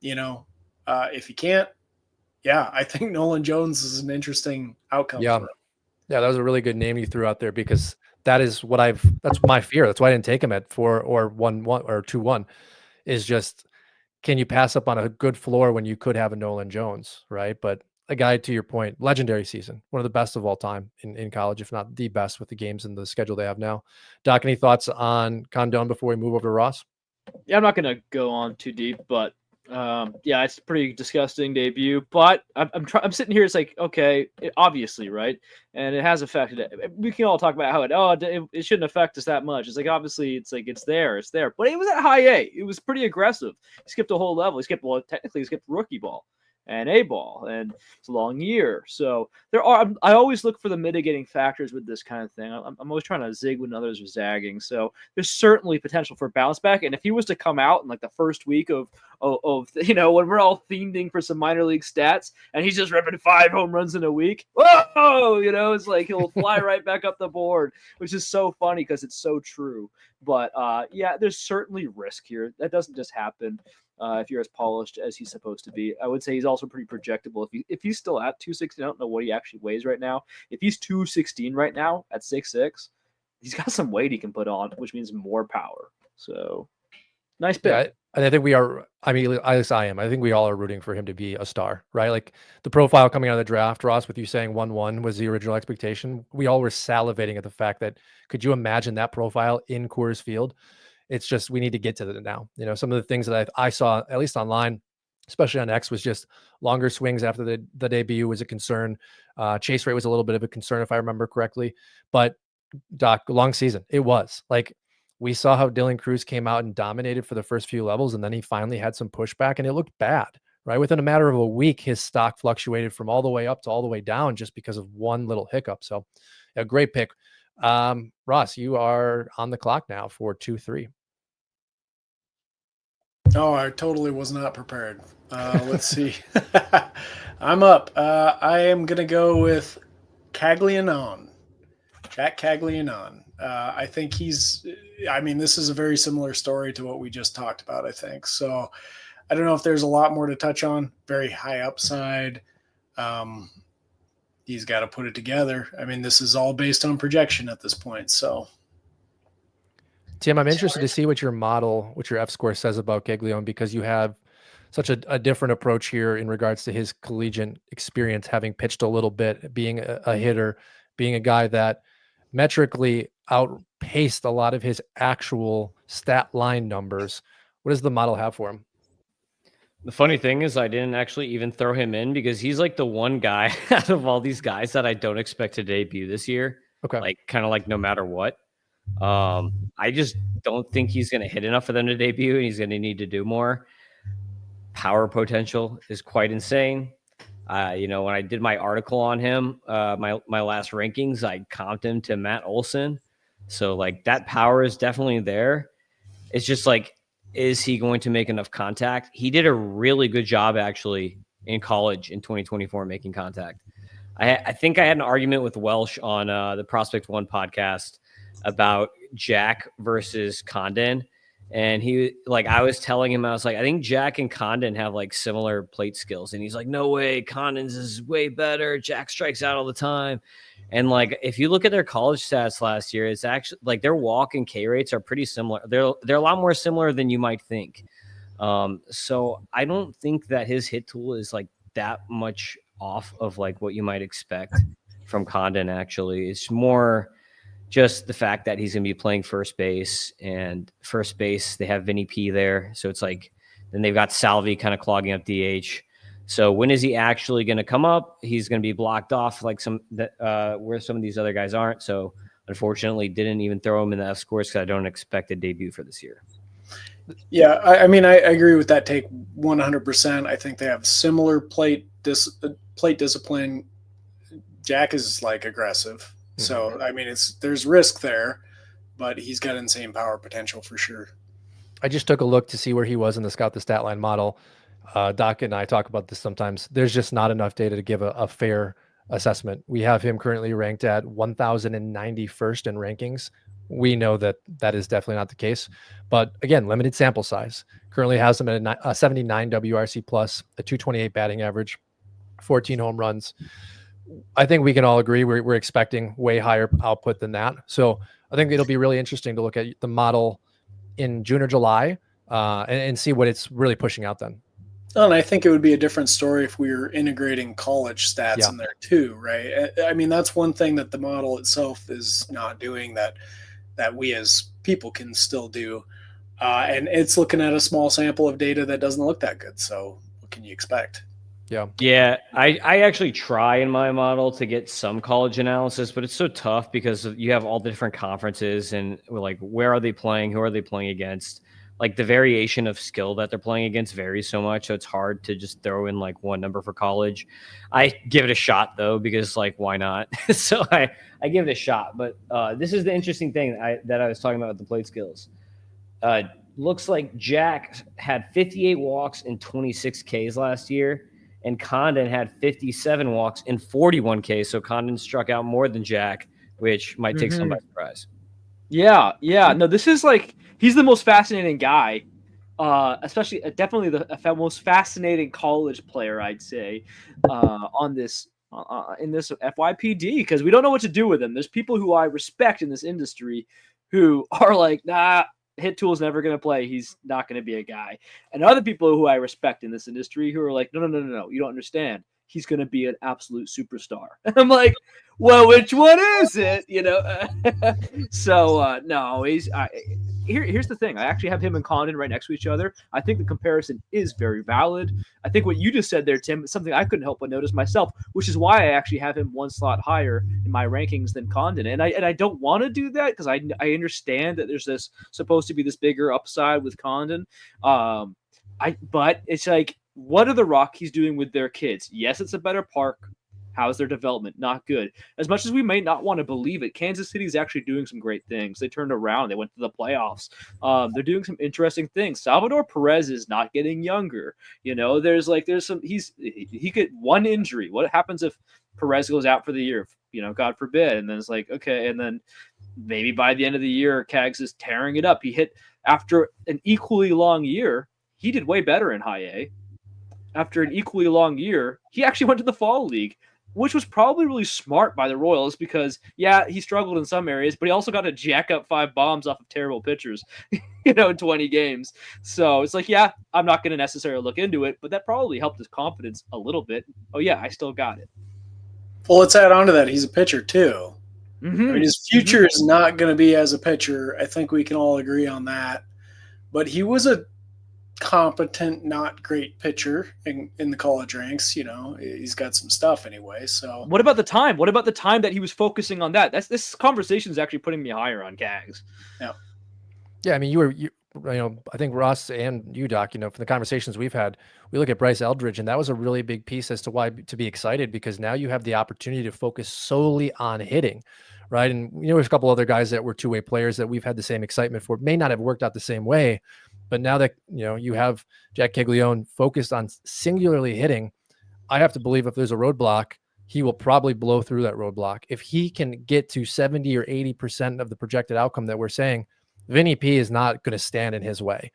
if he can't, I think Nolan Jones is an interesting outcome for him. Yeah, that was a really good name you threw out there, because that's my fear. That's why I didn't take him at 4 or 1-1 or 2-1, is just, can you pass up on a good floor when you could have a Nolan Jones, right? But a guy, to your point, legendary season, one of the best of all time in college, if not the best with the games and the schedule they have now. Doc, any thoughts on Condon before we move over to Ross? Yeah, I'm not going to go on too deep, but it's a pretty disgusting debut. But I'm sitting here, it's like, okay, obviously, right? And it has affected it. We can all talk about how it shouldn't affect us that much. It's like, obviously, it's there. But it was at high A. It was pretty aggressive. He skipped a whole level. Technically, he skipped rookie ball and A ball, and it's a long year. So I always look for the mitigating factors with this kind of thing. I'm always trying to zig when others are zagging. So there's certainly potential for bounce back. And if he was to come out in like the first week of when we're all fiending for some minor league stats, and he's just ripping 5 home runs in a week, whoa, it's like he'll fly right back up the board, which is so funny because it's so true. But there's certainly risk here. That doesn't just happen. If you're as polished as he's supposed to be. I would say he's also pretty projectable. If he's still at 216, I don't know what he actually weighs right now. If he's 216 right now at 6'6", he's got some weight he can put on, which means more power. So nice pick. Yeah, and I think we are. I mean, at least I am. I think we all are rooting for him to be a star, right? Like the profile coming out of the draft, Ross, with you saying 1-1 was the original expectation. We all were salivating at the fact that, could you imagine that profile in Coors Field? It's just, we need to get to it now. Some of the things that I saw, at least online, especially on X, was just longer swings after the debut was a concern. Chase rate was a little bit of a concern, if I remember correctly. But Doc, long season, it was. Like, we saw how Dylan Cruz came out and dominated for the first few levels, and then he finally had some pushback, and it looked bad, right? Within a matter of a week, his stock fluctuated from all the way up to all the way down just because of one little hiccup. So a great pick. Ross, you are on the clock now for 2-3. Oh, I totally was not prepared. Let's see. I'm up. I am going to go with Caglianone. Jack Caglianone. I think this is a very similar story to what we just talked about, I think. So I don't know if there's a lot more to touch on. Very high upside. He's got to put it together. I mean, this is all based on projection at this point. So, Tim, I'm interested to see what your F score says about Caglianone, because you have such a different approach here in regards to his collegiate experience, having pitched a little bit, being a hitter, being a guy that metrically outpaced a lot of his actual stat line numbers. What does the model have for him? The funny thing is I didn't actually even throw him in because he's like the one guy out of all these guys that I don't expect to debut this year. Okay. Like kind of like no matter what. I just don't think he's going to hit enough for them to debut, and he's going to need to do more. Power potential is quite insane. When I did my article on him, my last rankings, I comped him to Matt Olson. So like that power is definitely there. It's just like, is he going to make enough contact? He did a really good job actually in college in 2024 making contact. I think I had an argument with Welsh on the Prospect One podcast about Jack versus Condon. And I was telling him, I was like, I think Jack and Condon have like similar plate skills. And he's like, no way, Condon's is way better. Jack strikes out all the time. And like, if you look at their college stats last year, it's actually like their walk and K rates are pretty similar. They're a lot more similar than you might think. So I don't think that his hit tool is like that much off of like what you might expect from Condon. Actually, it's more just the fact that he's going to be playing first base, and first base, they have Vinny P there. So it's like, then they've got Salvi kind of clogging up DH. So when is he actually going to come up? He's going to be blocked off like where some of these other guys aren't. So unfortunately, didn't even throw him in the F scores because I don't expect a debut for this year. Yeah, I mean, I agree with that take 100%. I think they have similar plate discipline. Jack is like aggressive. So, I mean, there's risk there, but he's got insane power potential for sure. I just took a look to see where he was in the Scout the Statline model. Doc and I talk about this sometimes. There's just not enough data to give a fair assessment. We have him currently ranked at 1,091st in rankings. We know that is definitely not the case. But again, limited sample size. Currently has him at a 79 WRC plus, a 228 batting average, 14 home runs. I think we can all agree we're expecting way higher output than that. So I think it'll be really interesting to look at the model in June or July and see what it's really pushing out then. And I think it would be a different story if we were integrating college stats in there too, right? I mean, that's one thing that the model itself is not doing that we as people can still do. And it's looking at a small sample of data that doesn't look that good. So what can you expect? Yeah. I actually try in my model to get some college analysis, but it's so tough because you have all the different conferences and like, where are they playing? Who are they playing against? Like the variation of skill that they're playing against varies so much. So it's hard to just throw in like one number for college. I give it a shot though, because like, why not? So I give it a shot, but this is the interesting thing that I was talking about with the plate skills. Looks like Jack had 58 walks and 26 Ks last year. And Condon had 57 walks and 41 Ks. So Condon struck out more than Jack, which might take some by surprise. Yeah. No, this is like, he's the most fascinating guy, especially definitely the most fascinating college player, I'd say, on this in this FYPD, because we don't know what to do with him. There's people who I respect in this industry who are like, nah, hit tool's never going to play. He's not going to be a guy. And other people who I respect in this industry who are like, no, you don't understand. He's going to be an absolute superstar. And I'm like, well, which one is it? So no, here's the thing. I actually have him and Condon right next to each other. I think the comparison is very valid. I think what you just said there, Tim, is something I couldn't help but notice myself, which is why I actually have him one slot higher in my rankings than Condon. And I don't want to do that because I understand that there's supposed to be this bigger upside with Condon. But it's like, what are the Rockies doing with their kids? Yes, it's a better park. How's their development? Not good. As much as we may not want to believe it, Kansas City is actually doing some great things. They turned around. They went to the playoffs. They're doing some interesting things. Salvador Perez is not getting younger. There's some. He get one injury. What happens if Perez goes out for the year? God forbid. And then it's like, okay. And then maybe by the end of the year, Cags is tearing it up. He hit after an equally long year. He did way better in high A. After an equally long year, he actually went to the fall league. which was probably really smart by the Royals because, yeah, he struggled in some areas, but he also got to jack up 5 bombs off of terrible pitchers, in 20 games. So it's like, yeah, I'm not going to necessarily look into it, but that probably helped his confidence a little bit. Oh, yeah, I still got it. Well, let's add on to that. He's a pitcher, too. Mm-hmm. I mean, his future is not going to be as a pitcher. I think we can all agree on that. But he was a competent, not great pitcher in the college ranks. He's got some stuff anyway. So what about the time? What about the time that he was focusing on that? This conversation is actually putting me higher on Gags. Yeah, I mean, I think Ross and you, Doc, from the conversations we've had, we look at Bryce Eldridge, and that was a really big piece as to why to be excited, because now you have the opportunity to focus solely on hitting, right? And there's a couple other guys that were two-way players that we've had the same excitement for, may not have worked out the same way, but now that you have Jack Caglianone focused on singularly hitting, I have to believe if there's a roadblock, he will probably blow through that roadblock. If he can get to 70 or 80% of the projected outcome that we're saying, Vinny P is not going to stand in his way.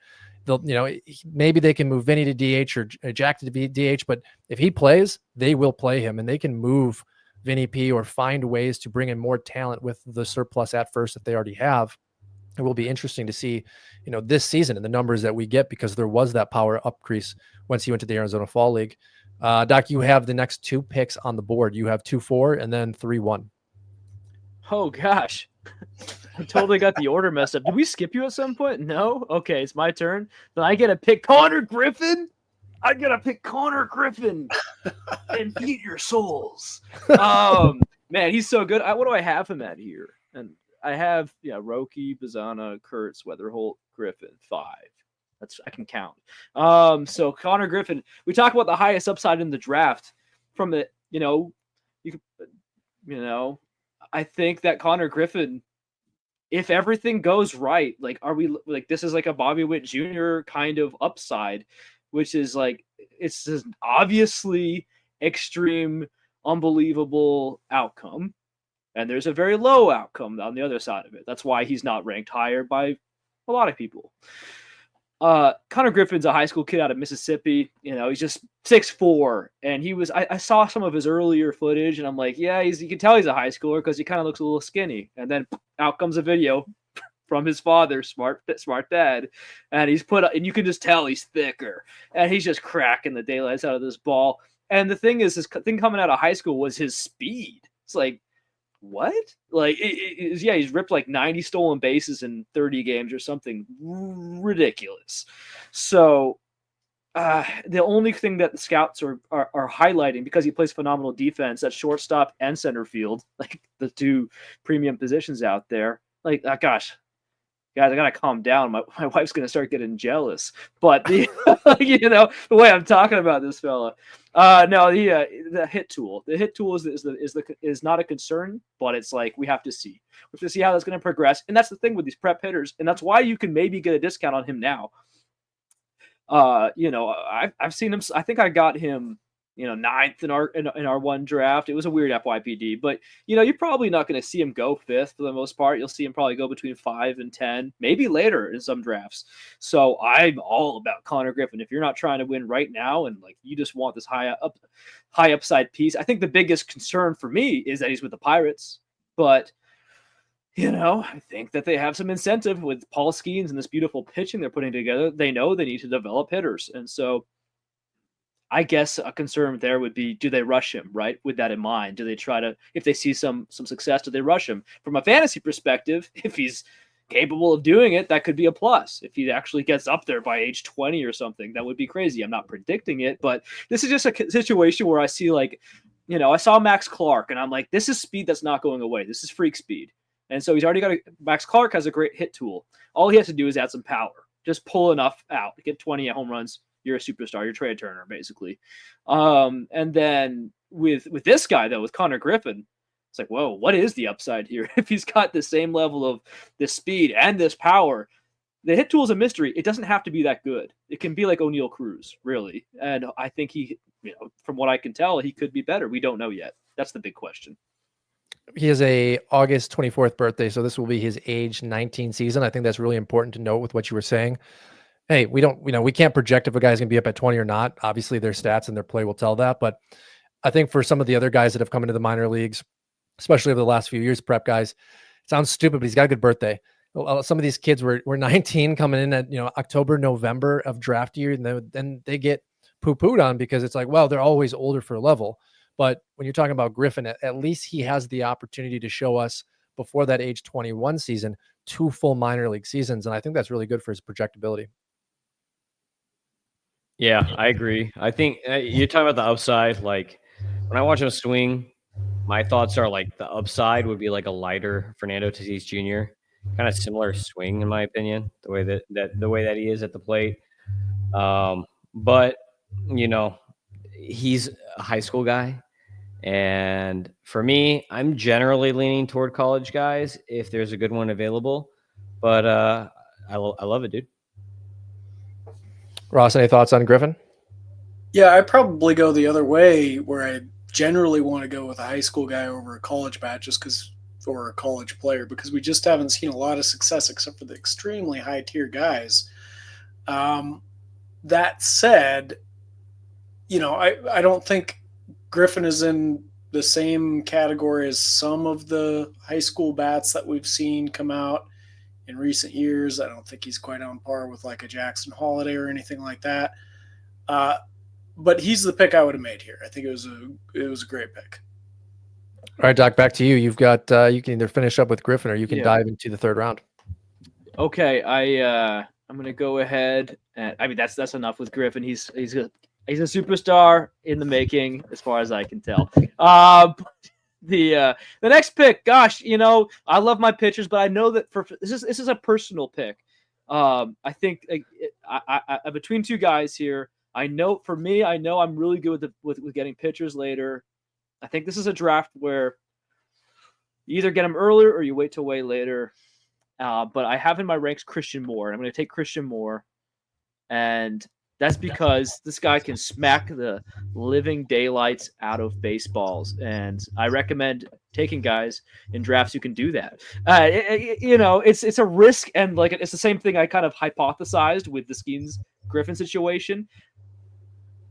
Maybe they can move Vinny to DH or Jack to DH, but if he plays, they will play him, and they can move Vinny P or find ways to bring in more talent with the surplus at first that they already have. It will be interesting to see, this season and the numbers that we get, because there was that power upcrease once he went to the Arizona Fall League. Doc, you have the next 2 picks on the board. You have 2-4 and then 3-1. Oh gosh, I totally got the order messed up. Did we skip you at some point? No. Okay, it's my turn. Then I get to pick Konnor Griffin. I gotta pick Konnor Griffin and feed your souls. Man, he's so good. What do I have him at here? And I have Roki, Bazana, Curts, Weatherholt, Griffin, 5. I can count. So Konnor Griffin. We talk about the highest upside in the draft. From the I think that Konnor Griffin, if everything goes right, this is like a Bobby Witt Jr. kind of upside, which is like, it's just obviously extreme, unbelievable outcome. And there's a very low outcome on the other side of it. That's why he's not ranked higher by a lot of people. Konnor Griffin's a high school kid out of Mississippi. He's just 6'4", and I saw some of his earlier footage, and I'm like, yeah, you can tell he's a high schooler because he kind of looks a little skinny. And then out comes a video from his father, smart dad, and and you can just tell he's thicker, and he's just cracking the daylights out of this ball. And the thing is, his thing coming out of high school was his speed. It's like, what? Like, he's ripped like 90 stolen bases in 30 games or something ridiculous. So the only thing that the scouts are highlighting, because he plays phenomenal defense at shortstop and center field, like the 2 premium positions out there. Like, gosh, guys, I gotta calm down. My wife's gonna start getting jealous. But the way I'm talking about this fella. The hit tool. The hit tool is not a concern, but it's like we have to see. We have to see how that's gonna progress. And that's the thing with these prep hitters, and that's why you can maybe get a discount on him now. I've seen him. I think I got him, 9th in our one draft. It was a weird FYPD, but you're probably not going to see him go 5th for the most part. You'll see him probably go between 5 and 10, maybe later in some drafts. So I'm all about Konnor Griffin. If you're not trying to win right now and like you just want this high upside piece, I think the biggest concern for me is that he's with the Pirates. But I think that they have some incentive with Paul Skeens and this beautiful pitching they're putting together. They know they need to develop hitters, and so I guess a concern there would be, do they rush him, right? With that in mind, do they try to, if they see some success, do they rush him? From a fantasy perspective, if he's capable of doing it, that could be a plus. If he actually gets up there by age 20 or something, that would be crazy. I'm not predicting it, but this is just a situation where I see I saw Max Clark, and I'm like, this is speed that's not going away. This is freak speed. And so he's already got Max Clark has a great hit tool. All he has to do is add some power. Just pull enough out, get 20 home runs. You're a superstar. You're Trey Turner, basically. And then with this guy, though, with Konnor Griffin, it's like, whoa, what is the upside here? If he's got the same level of this speed and this power, the hit tool is a mystery. It doesn't have to be that good. It can be like O'Neal Cruz, really. And I think he, from what I can tell, he could be better. We don't know yet. That's the big question. He has a August 24th birthday, so this will be his age 19 season. I think that's really important to note with what you were saying. Hey, we can't project if a guy's going to be up at 20 or not. Obviously, their stats and their play will tell that. But I think for some of the other guys that have come into the minor leagues, especially over the last few years, prep guys, it sounds stupid, but he's got a good birthday. Some of these kids were 19 coming in at, October, November of draft year, and then they get poo-pooed on because it's like, well, they're always older for level. But when you're talking about Griffin, at least he has the opportunity to show us before that age 21 season, 2 full minor league seasons. And I think that's really good for his projectability. Yeah, I agree. I think you're talking about the upside. Like when I watch him swing, my thoughts are like the upside would be like a lighter Fernando Tatis Jr. Kind of similar swing, in my opinion, the way that he is at the plate. But he's a high school guy, and for me, I'm generally leaning toward college guys if there's a good one available. But I love it, dude. Ross, any thoughts on Griffin? Yeah, I probably go the other way, where I generally want to go with a high school guy over a college bat, just because, or a college player, because we just haven't seen a lot of success except for the extremely high tier guys. That said, I don't think Griffin is in the same category as some of the high school bats that we've seen come out in recent years. I don't think he's quite on par with like a Jackson Holiday or anything like that. But he's the pick I would have made here. I think it was a great pick. All right, Doc, back to you. You've got you can either finish up with Griffin or you can dive into the third round. Okay, I'm gonna go ahead and that's enough with Griffin. He's a superstar in the making, as far as I can tell. The next pick, gosh, I love my pitchers, but I know that this is a personal pick. I think I between two guys here. I know I'm really good with getting pitchers later. I think this is a draft where you either get them earlier or you wait till way later. But I have in my ranks Christian Moore. I'm going to take Christian Moore, and that's because this guy can smack the living daylights out of baseballs, and I recommend taking guys in drafts who can do that. It's a risk, and like it's the same thing I kind of hypothesized with the Skeens Griffin situation.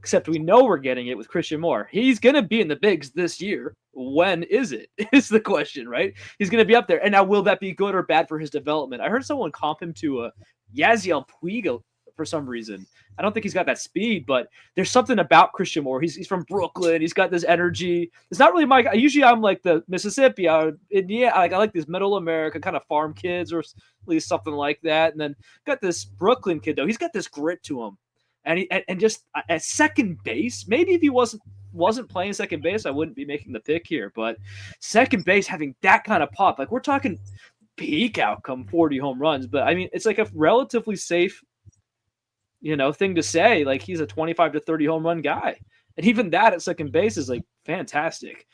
Except we know we're getting it with Christian Moore. He's going to be in the bigs this year. When is it? Is the question, right? He's going to be up there. And now, will that be good or bad for his development? I heard someone comp him to a Yasiel Puig for some reason. I don't think he's got that speed, but there's something about Christian Moore. He's from Brooklyn. He's got this energy. It's not really my. Usually, I'm like the Mississippi, Indiana. I like these Middle America kind of farm kids, or at least something like that. And then got this Brooklyn kid though. He's got this grit to him. And just at second base, maybe if he wasn't playing second base, I wouldn't be making the pick here. But second base having that kind of pop, like we're talking peak outcome, 40 home runs. But I mean, it's like a relatively safe, thing to say. Like he's a 25 to 30 home run guy, and even that at second base is like fantastic.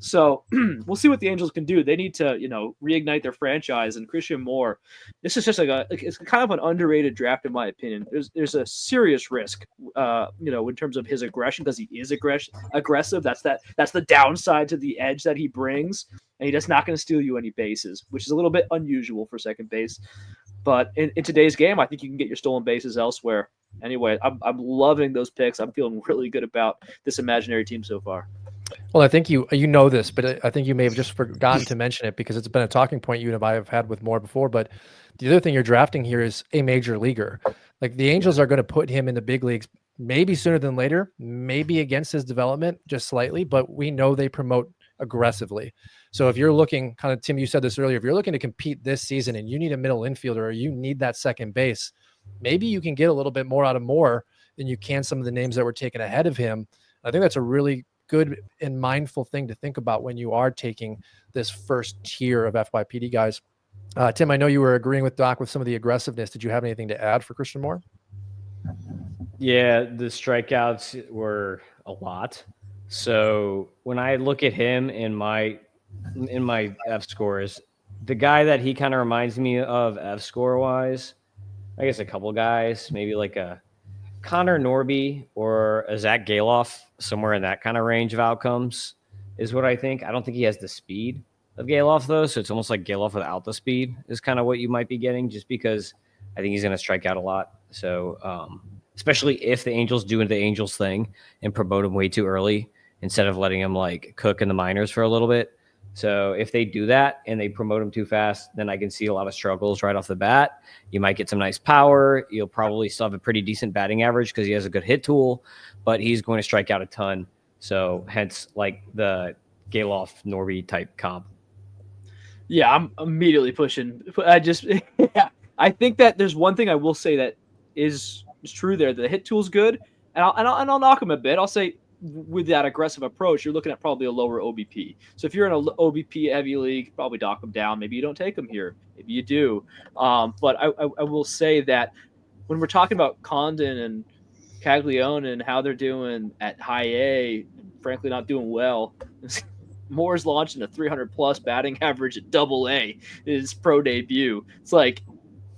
So we'll see what the Angels can do. They need to, reignite their franchise. And Christian Moore, this is just it's kind of an underrated draft in my opinion. There's a serious risk, in terms of his aggression, because he is aggressive. That's the downside to the edge that he brings, and he's just not going to steal you any bases, which is a little bit unusual for second base. But in today's game, I think you can get your stolen bases elsewhere. Anyway, I'm loving those picks. I'm feeling really good about this imaginary team so far. Well, I think you know this, but I think you may have just forgotten to mention it because it's been a talking point you and I have had with Moore before. But the other thing you're drafting here is a major leaguer. Like the Angels are going to put him in the big leagues maybe sooner than later, maybe against his development just slightly, but we know they promote aggressively. So if you're looking, kind of Tim, you said this earlier, if you're looking to compete this season and you need a middle infielder or you need that second base, maybe you can get a little bit more out of Moore than you can some of the names that were taken ahead of him. I think that's a really good and mindful thing to think about when you are taking this first tier of FYPD guys. Tim, I know you were agreeing with Doc with some of the aggressiveness. Did you have anything to add for Christian Moore? Yeah, the strikeouts were a lot. So when I look at him in my F scores, the guy that he kind of reminds me of F score wise, I guess a couple guys, maybe like a Connor Norby or a Zach Galoff, somewhere in that kind of range of outcomes is what I think. I don't think he has the speed of Galoff though, so it's almost like Galoff without the speed is kind of what you might be getting, just because I think he's going to strike out a lot. So especially if the Angels do the Angels thing and promote him way too early instead of letting him like cook in the minors for a little bit. So if they do that and they promote him too fast, then I can see a lot of struggles right off the bat. You might get some nice power. You'll probably still have a pretty decent batting average because he has a good hit tool, but he's going to strike out a ton. So hence like the Galoff Norby type comp. Yeah, I'm immediately pushing. Yeah, I think that there's one thing I will say that is true there. The hit tool's good, and I'll knock him a bit. I'll say with that aggressive approach, you're looking at probably a lower OBP. So if you're in a OBP heavy league, probably dock him down. Maybe you don't take him here. Maybe you do. But I will say that when we're talking about Condon and Caglianone and how they're doing at high A, frankly not doing well. Moore's launching a 300-plus batting average at Double A in his pro debut. It's like,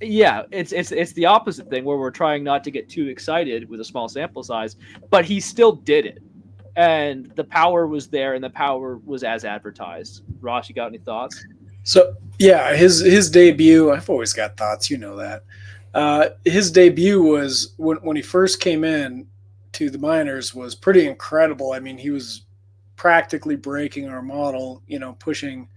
yeah, it's the opposite thing where we're trying not to get too excited with a small sample size, but he still did it. And the power was there, and the power was as advertised. Ross, you got any thoughts? So, yeah, his debut, I've always got thoughts, you know that. His debut was, when he first came in to the minors, was pretty incredible. I mean, he was practically breaking our model, pushing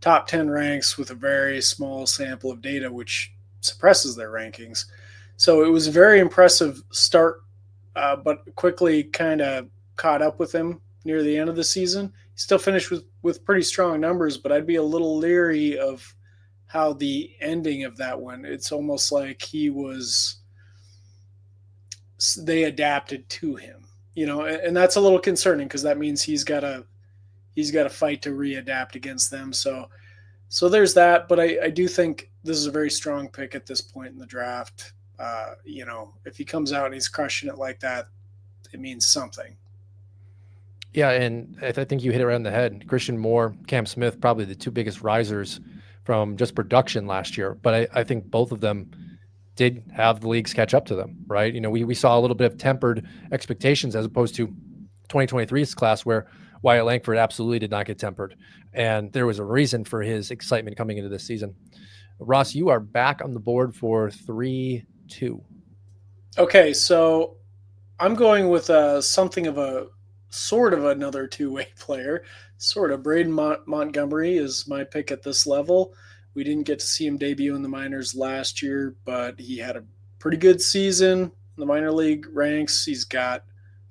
top 10 ranks with a very small sample of data, which suppresses their rankings. So it was a very impressive start, but quickly kind of caught up with him near the end of the season. He still finished with pretty strong numbers, but I'd be a little leery of how the ending of that went. It's almost like they adapted to him, and that's a little concerning because that means he's got to fight to readapt against them. So there's that, but I do think this is a very strong pick at this point in the draft. If he comes out and he's crushing it like that, it means something. Yeah, and I think you hit it right on the head. Christian Moore, Cam Smith, probably the two biggest risers from just production last year. But I think both of them did have the leagues catch up to them, right? We saw a little bit of tempered expectations as opposed to 2023's class where Wyatt Langford absolutely did not get tempered. And there was a reason for his excitement coming into this season. Ross, you are back on the board for 3-2. Okay, so I'm going with something of a sort of another two-way player. Sort of. Braden Montgomery is my pick at this level. We didn't get to see him debut in the minors last year, but he had a pretty good season in the minor league ranks. He's got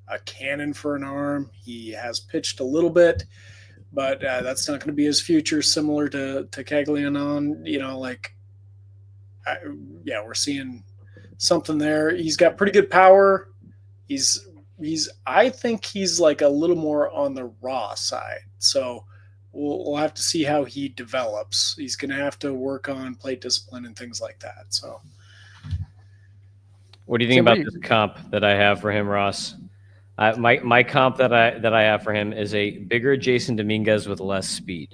a cannon for an arm. He has pitched a little bit, but that's not going to be his future, similar to Caglianone. We're seeing something there. He's got pretty good power. I think he's like a little more on the raw side. So we'll have to see how he develops. He's going to have to work on plate discipline and things like that. So what do you think about this comp that I have for him, Ross? My comp that I have for him is a bigger Jason Dominguez with less speed.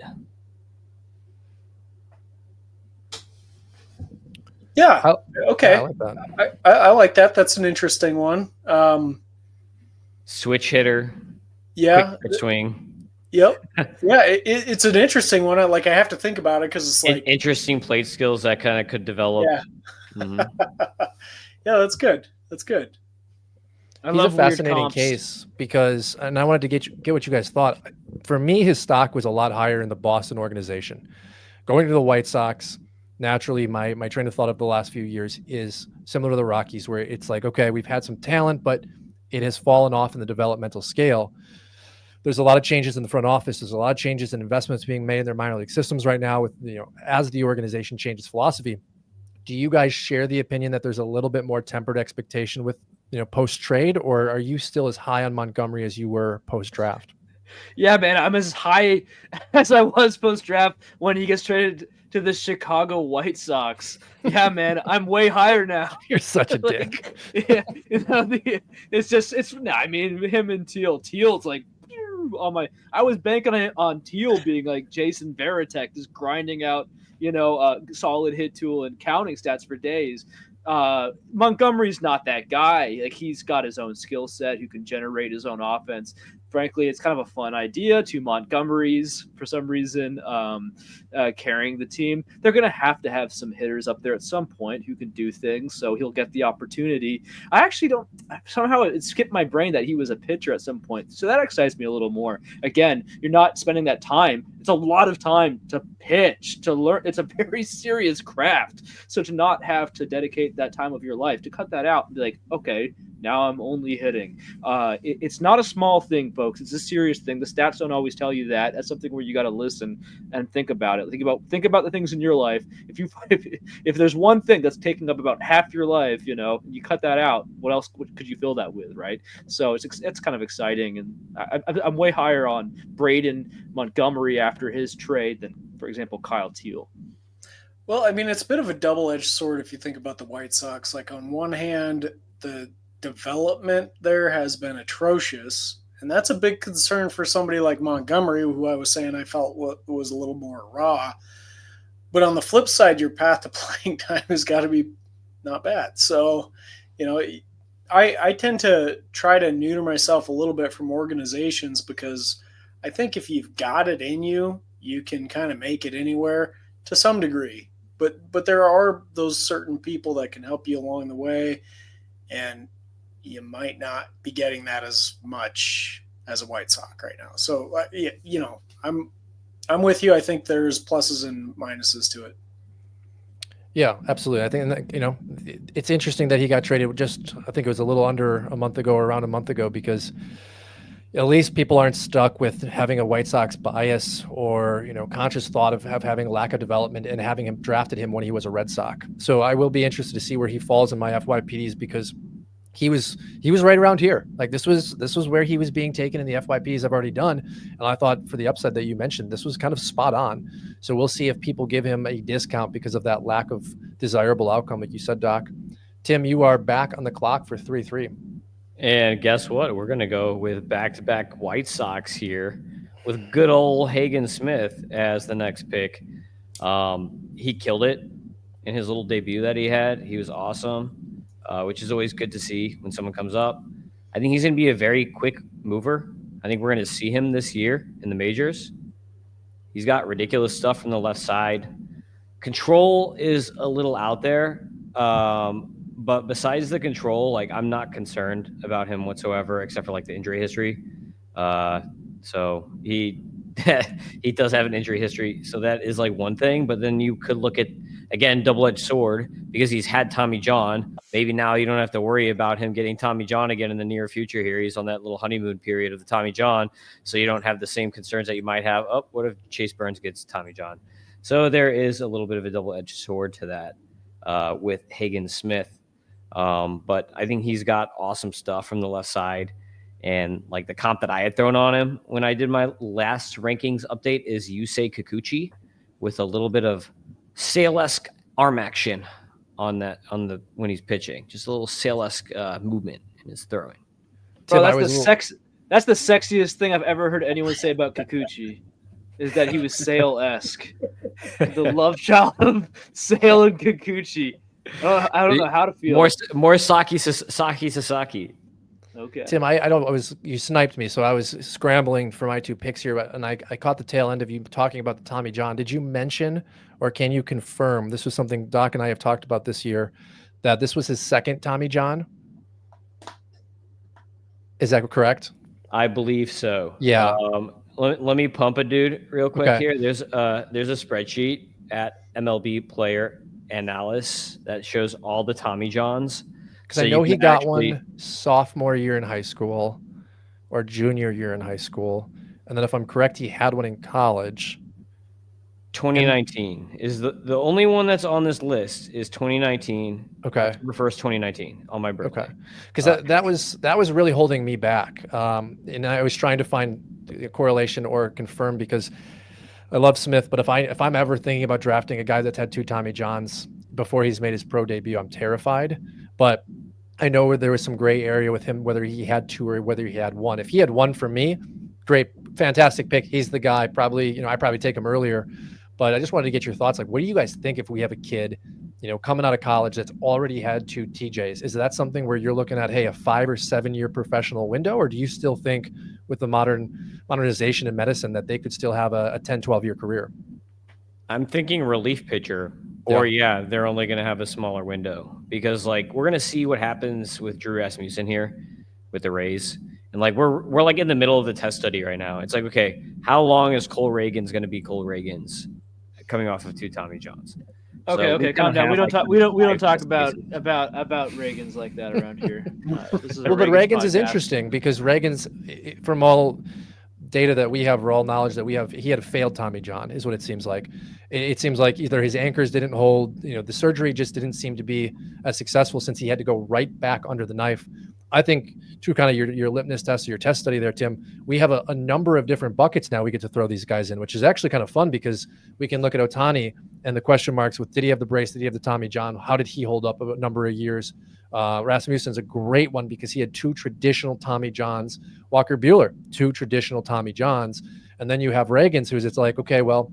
Yeah. Okay. Yeah, I like that. I like that. That's an interesting one. Switch hitter. Yeah. Quick swing. Yep. Yeah. It's an interesting one. I have to think about it because it's like interesting plate skills that kind of could develop. Yeah. Mm-hmm. Yeah. That's good. That's good. He's a fascinating case because, and I wanted to get what you guys thought. For me, his stock was a lot higher in the Boston organization. Going to the White Sox, naturally, my train of thought of the last few years is similar to the Rockies, where it's like, okay, we've had some talent, but it has fallen off in the developmental scale. There's a lot of changes in the front office. There's a lot of changes in investments being made in their minor league systems right now with, as the organization changes philosophy. Do you guys share the opinion that there's a little bit more tempered expectation with, post-trade, or are you still as high on Montgomery as you were post-draft? Yeah, man, I'm as high as I was post-draft when he gets traded to the Chicago White Sox. Yeah, man, I'm way higher now. You're such a dick. Yeah, him and Teal. Teal's like on my. I was banking on Teal being like Jason Varitek, just grinding out, solid hit tool and counting stats for days. Montgomery's not that guy. Like, he's got his own skill set who can generate his own offense. Frankly, it's kind of a fun idea. To Montgomery's, for some reason, carrying the team. They're going to have some hitters up there at some point who can do things, so he'll get the opportunity. I actually don't, somehow it skipped my brain that he was a pitcher at some point, so that excites me a little more. Again, you're not spending that time. It's a lot of time to pitch, to learn. It's a very serious craft. So to not have to dedicate that time of your life, to cut that out and be like, okay, now I'm only hitting. It's not a small thing, folks. It's a serious thing. The stats don't always tell you that. That's something where you got to listen and think about it. Think about the things in your life. If there's one thing that's taking up about half your life, you cut that out. What else could you fill that with, right? So it's kind of exciting, and I'm way higher on Braden Montgomery after his trade than, for example, Kyle Teal. Well, I mean, it's a bit of a double-edged sword if you think about the White Sox. Like, on one hand, the development there has been atrocious, and that's a big concern for somebody like Montgomery, who I was saying I felt was a little more raw. But on the flip side, your path to playing time has got to be not bad. So, I tend to try to neuter myself a little bit from organizations, because I think if you've got it in you, you can kind of make it anywhere to some degree. But there are those certain people that can help you along the way, and you might not be getting that as much as a White Sox right now. So, I'm with you. I think there's pluses and minuses to it. Yeah, absolutely. I think that, it's interesting that he got traded I think it was a little under a month ago, or around a month ago, because at least people aren't stuck with having a White Sox bias or, conscious thought of having a lack of development and having him drafted him when he was a Red Sox. So I will be interested to see where he falls in my FYPDs, because he was right around here. Like, this was where he was being taken in the FYPs I've already done. And I thought, for the upside that you mentioned, this was kind of spot on. So we'll see if people give him a discount because of that lack of desirable outcome, like you said, Doc. Tim, you are back on the clock for 3-3. And guess what? We're going to go with back-to-back White Sox here with good old Hagen Smith as the next pick. He killed it in his little debut that he had. He was awesome, which is always good to see when someone comes up. I think he's going to be a very quick mover. I think we're going to see him this year in the majors. He's got ridiculous stuff from the left side. Control is a little out there. But besides the control, I'm not concerned about him whatsoever, except for the injury history. So he he does have an injury history, so that is one thing. But then you could look at, again, double-edged sword, because he's had Tommy John. Maybe now you don't have to worry about him getting Tommy John again in the near future here. He's on that little honeymoon period of the Tommy John, so you don't have the same concerns that you might have. Oh, what if Chase Burns gets Tommy John? So there is a little bit of a double-edged sword to that with Hagen Smith. But I think he's got awesome stuff from the left side. And the comp that I had thrown on him when I did my last rankings update is Yusei Kikuchi, with a little bit of Sale-esque arm action on when he's pitching. Just a little Sale-esque movement in his throwing. Bro, that's the sexiest thing I've ever heard anyone say about Kikuchi, is that he was Sale-esque. The love child of Sale and Kikuchi. I don't know how to feel. More Saki Sasaki. Okay. Tim, you sniped me, so I was scrambling for my two picks here, and I caught the tail end of you talking about the Tommy John. Did you mention, or can you confirm, this was something Doc and I have talked about this year, that this was his second Tommy John? Is that correct? I believe so. Yeah. Let me pump a dude real quick Okay. here. There's a spreadsheet at MLB Player Analysis that shows all the Tommy Johns. Because I know he got one sophomore year in high school or junior year in high school. And then if I'm correct, he had one in college. 2019 is the only one that's on this list is 2019. Okay. October 1st, 2019 on my birthday. Okay. Because that was really holding me back. And I was trying to find a correlation or confirm, because I love Smith, but if I'm ever thinking about drafting a guy that's had two Tommy Johns before he's made his pro debut, I'm terrified. But I know there was some gray area with him, whether he had two or whether he had one. If he had one for me, great, fantastic pick. He's the guy. Probably, I probably take him earlier. But I just wanted to get your thoughts. What do you guys think if we have a kid coming out of college that's already had 2 TJs? Is that something where you're looking at, hey, a 5 or 7 year professional window, or do you still think with the modernization in medicine that they could still have a 10, 12-year career? I'm thinking relief pitcher, or they're only going to have a smaller window because like we're going to see what happens with Drew Rasmussen here with the Rays. And like we're like in the middle of the test study right now. It's like, okay, how long is Cole Reagans going to be Cole Reagans coming off of 2 Tommy Johns? Okay, calm down. We don't talk about Reagans like that around here. This is but Reagans is interesting because Reagans, from all data that we have, or all knowledge that we have, he had a failed Tommy John, is what it seems like. It seems like either his anchors didn't hold, the surgery just didn't seem to be as successful since he had to go right back under the knife. I think through kind of your litmus test or your test study there, Tim, we have a number of different buckets now we get to throw these guys in, which is actually kind of fun because we can look at Ohtani and the question marks with, did he have the brace? Did he have the Tommy John? How did he hold up a number of years? Rasmussen's a great one because he had 2 traditional Tommy Johns. Walker Buehler, 2 traditional Tommy Johns. And then you have Reagans, who's it's like, okay, well,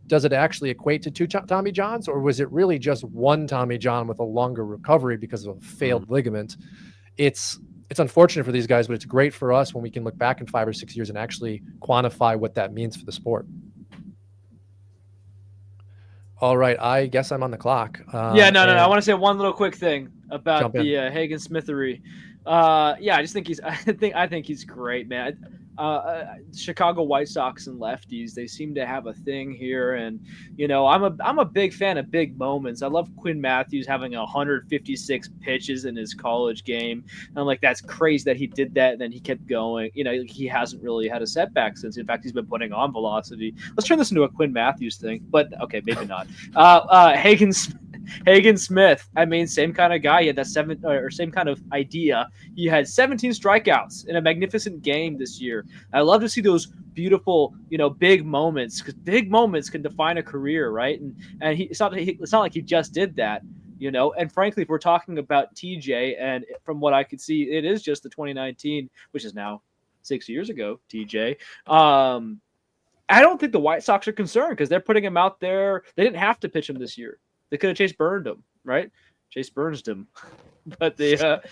does it actually equate to 2 Tommy Johns, or was it really just 1 Tommy John with a longer recovery because of a failed ligament? It's unfortunate for these guys, but it's great for us when we can look back in 5 or 6 years and actually quantify what that means for the sport. All right, I guess I'm on the clock. No. I want to say one little quick thing about the Hagen Smithery. I just think I think he's great, man. Chicago White Sox and lefties, they seem to have a thing here, and I'm a big fan of big moments. I love Quinn Matthews having 156 pitches in his college game. And I'm like, that's crazy that he did that, and then he kept going. He hasn't really had a setback since. In fact, he's been putting on velocity. Let's turn this into a Quinn Matthews thing, but okay, maybe not. Hagen Smith, I mean, same kind of guy. He had that same kind of idea. He had 17 strikeouts in a magnificent game this year. I love to see those beautiful, big moments, because big moments can define a career, right? And it's not like he just did that, And frankly, if we're talking about TJ, and from what I could see, it is just the 2019, which is now 6 years ago, TJ. I don't think the White Sox are concerned because they're putting him out there. They didn't have to pitch him this year. They could have Chase Burned him, right? Chase Burns him, but they put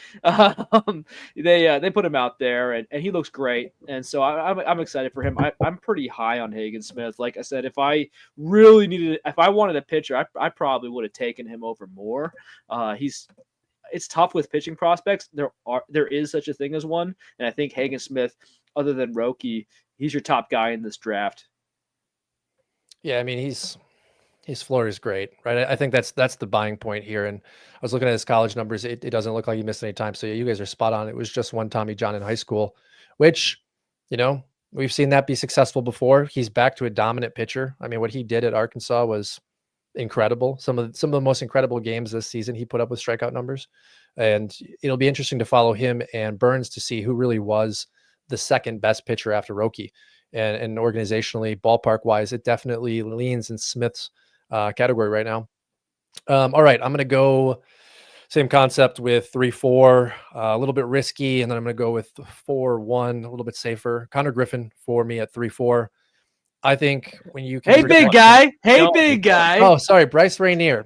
him out there, and he looks great. And so I'm excited for him. I'm pretty high on Hagen Smith. Like I said, if I wanted a pitcher, I probably would have taken him over Moore. It's tough with pitching prospects. There is such a thing as one, and I think Hagen Smith, other than Roki, he's your top guy in this draft. Yeah, I mean, his floor is great, right? I think that's the buying point here. And I was looking at his college numbers. It doesn't look like he missed any time. So you guys are spot on. It was just 1 Tommy John in high school, which, we've seen that be successful before. He's back to a dominant pitcher. I mean, what he did at Arkansas was incredible. Some of the most incredible games this season he put up with strikeout numbers. And it'll be interesting to follow him and Burns to see who really was the second best pitcher after Roki. And organizationally, ballpark wise, it definitely leans in Smith's category right now. All right, I'm going to go same concept with 3-4, a little bit risky, and then I'm going to go with 4-1, a little bit safer. Konnor Griffin for me at 3-4. I think when you can big guy. Big guy. Oh, sorry, Bryce Rainier.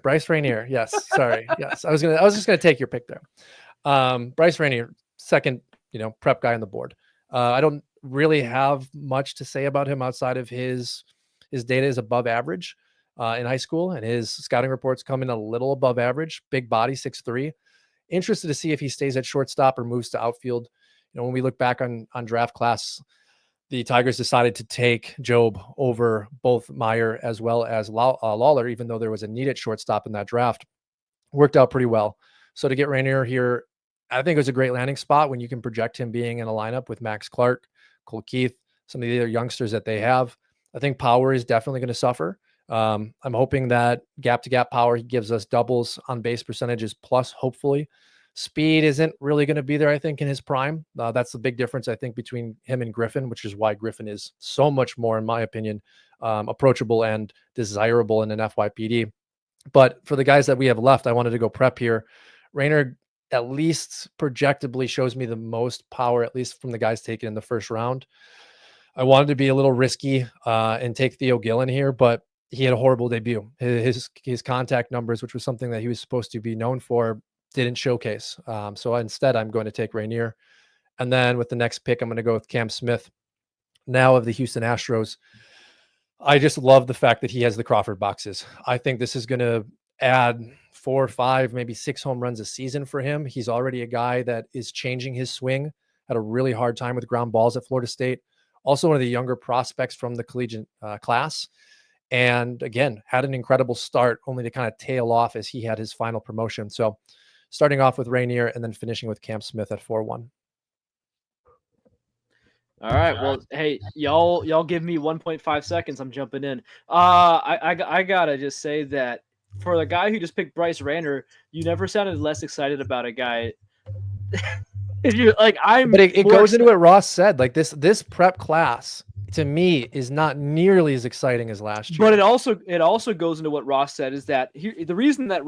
Yes, sorry. Yes, I was just gonna take your pick there. Bryce Rainier, second, prep guy on the board. I don't really have much to say about him outside of his data is above average in high school, and his scouting reports come in a little above average. Big body, 6'3". Interested to see if he stays at shortstop or moves to outfield. When we look back on draft class, the Tigers decided to take Job over both Meyer as well as Lawler, even though there was a need at shortstop in that draft. Worked out pretty well. So to get Rainier here, I think it was a great landing spot when you can project him being in a lineup with Max Clark, Cole Keith, some of the other youngsters that they have. I think power is definitely going to suffer. I'm hoping that gap-to-gap power, he gives us doubles on base percentages plus, hopefully. Speed isn't really going to be there, I think, in his prime. That's the big difference, I think, between him and Griffin, which is why Griffin is so much more, in my opinion, approachable and desirable in an FYPD. But for the guys that we have left, I wanted to go prep here. Rainier at least projectably shows me the most power, at least from the guys taken in the first round. I wanted to be a little risky and take Theo Gillen here, but he had a horrible debut. His contact numbers, which was something that he was supposed to be known for, didn't showcase. So instead, I'm going to take Rainier. And then with the next pick, I'm going to go with Cam Smith, now of the Houston Astros. I just love the fact that he has the Crawford boxes. I think this is going to add 4 or 5, maybe 6 home runs a season for him. He's already a guy that is changing his swing. Had a really hard time with ground balls at Florida State. Also one of the younger prospects from the collegiate class. And again, had an incredible start, only to kind of tail off as he had his final promotion. So starting off with Rainier and then finishing with Cam Smith at 4-1. All right. Well, hey, y'all give me 1.5 seconds. I'm jumping in. I gotta just say that for the guy who just picked Bryce Rainer, you never sounded less excited about a guy. If you're like, but it goes into what Ross said. Like this prep class to me is not nearly as exciting as last year. But it also goes into what Ross said, is that the reason that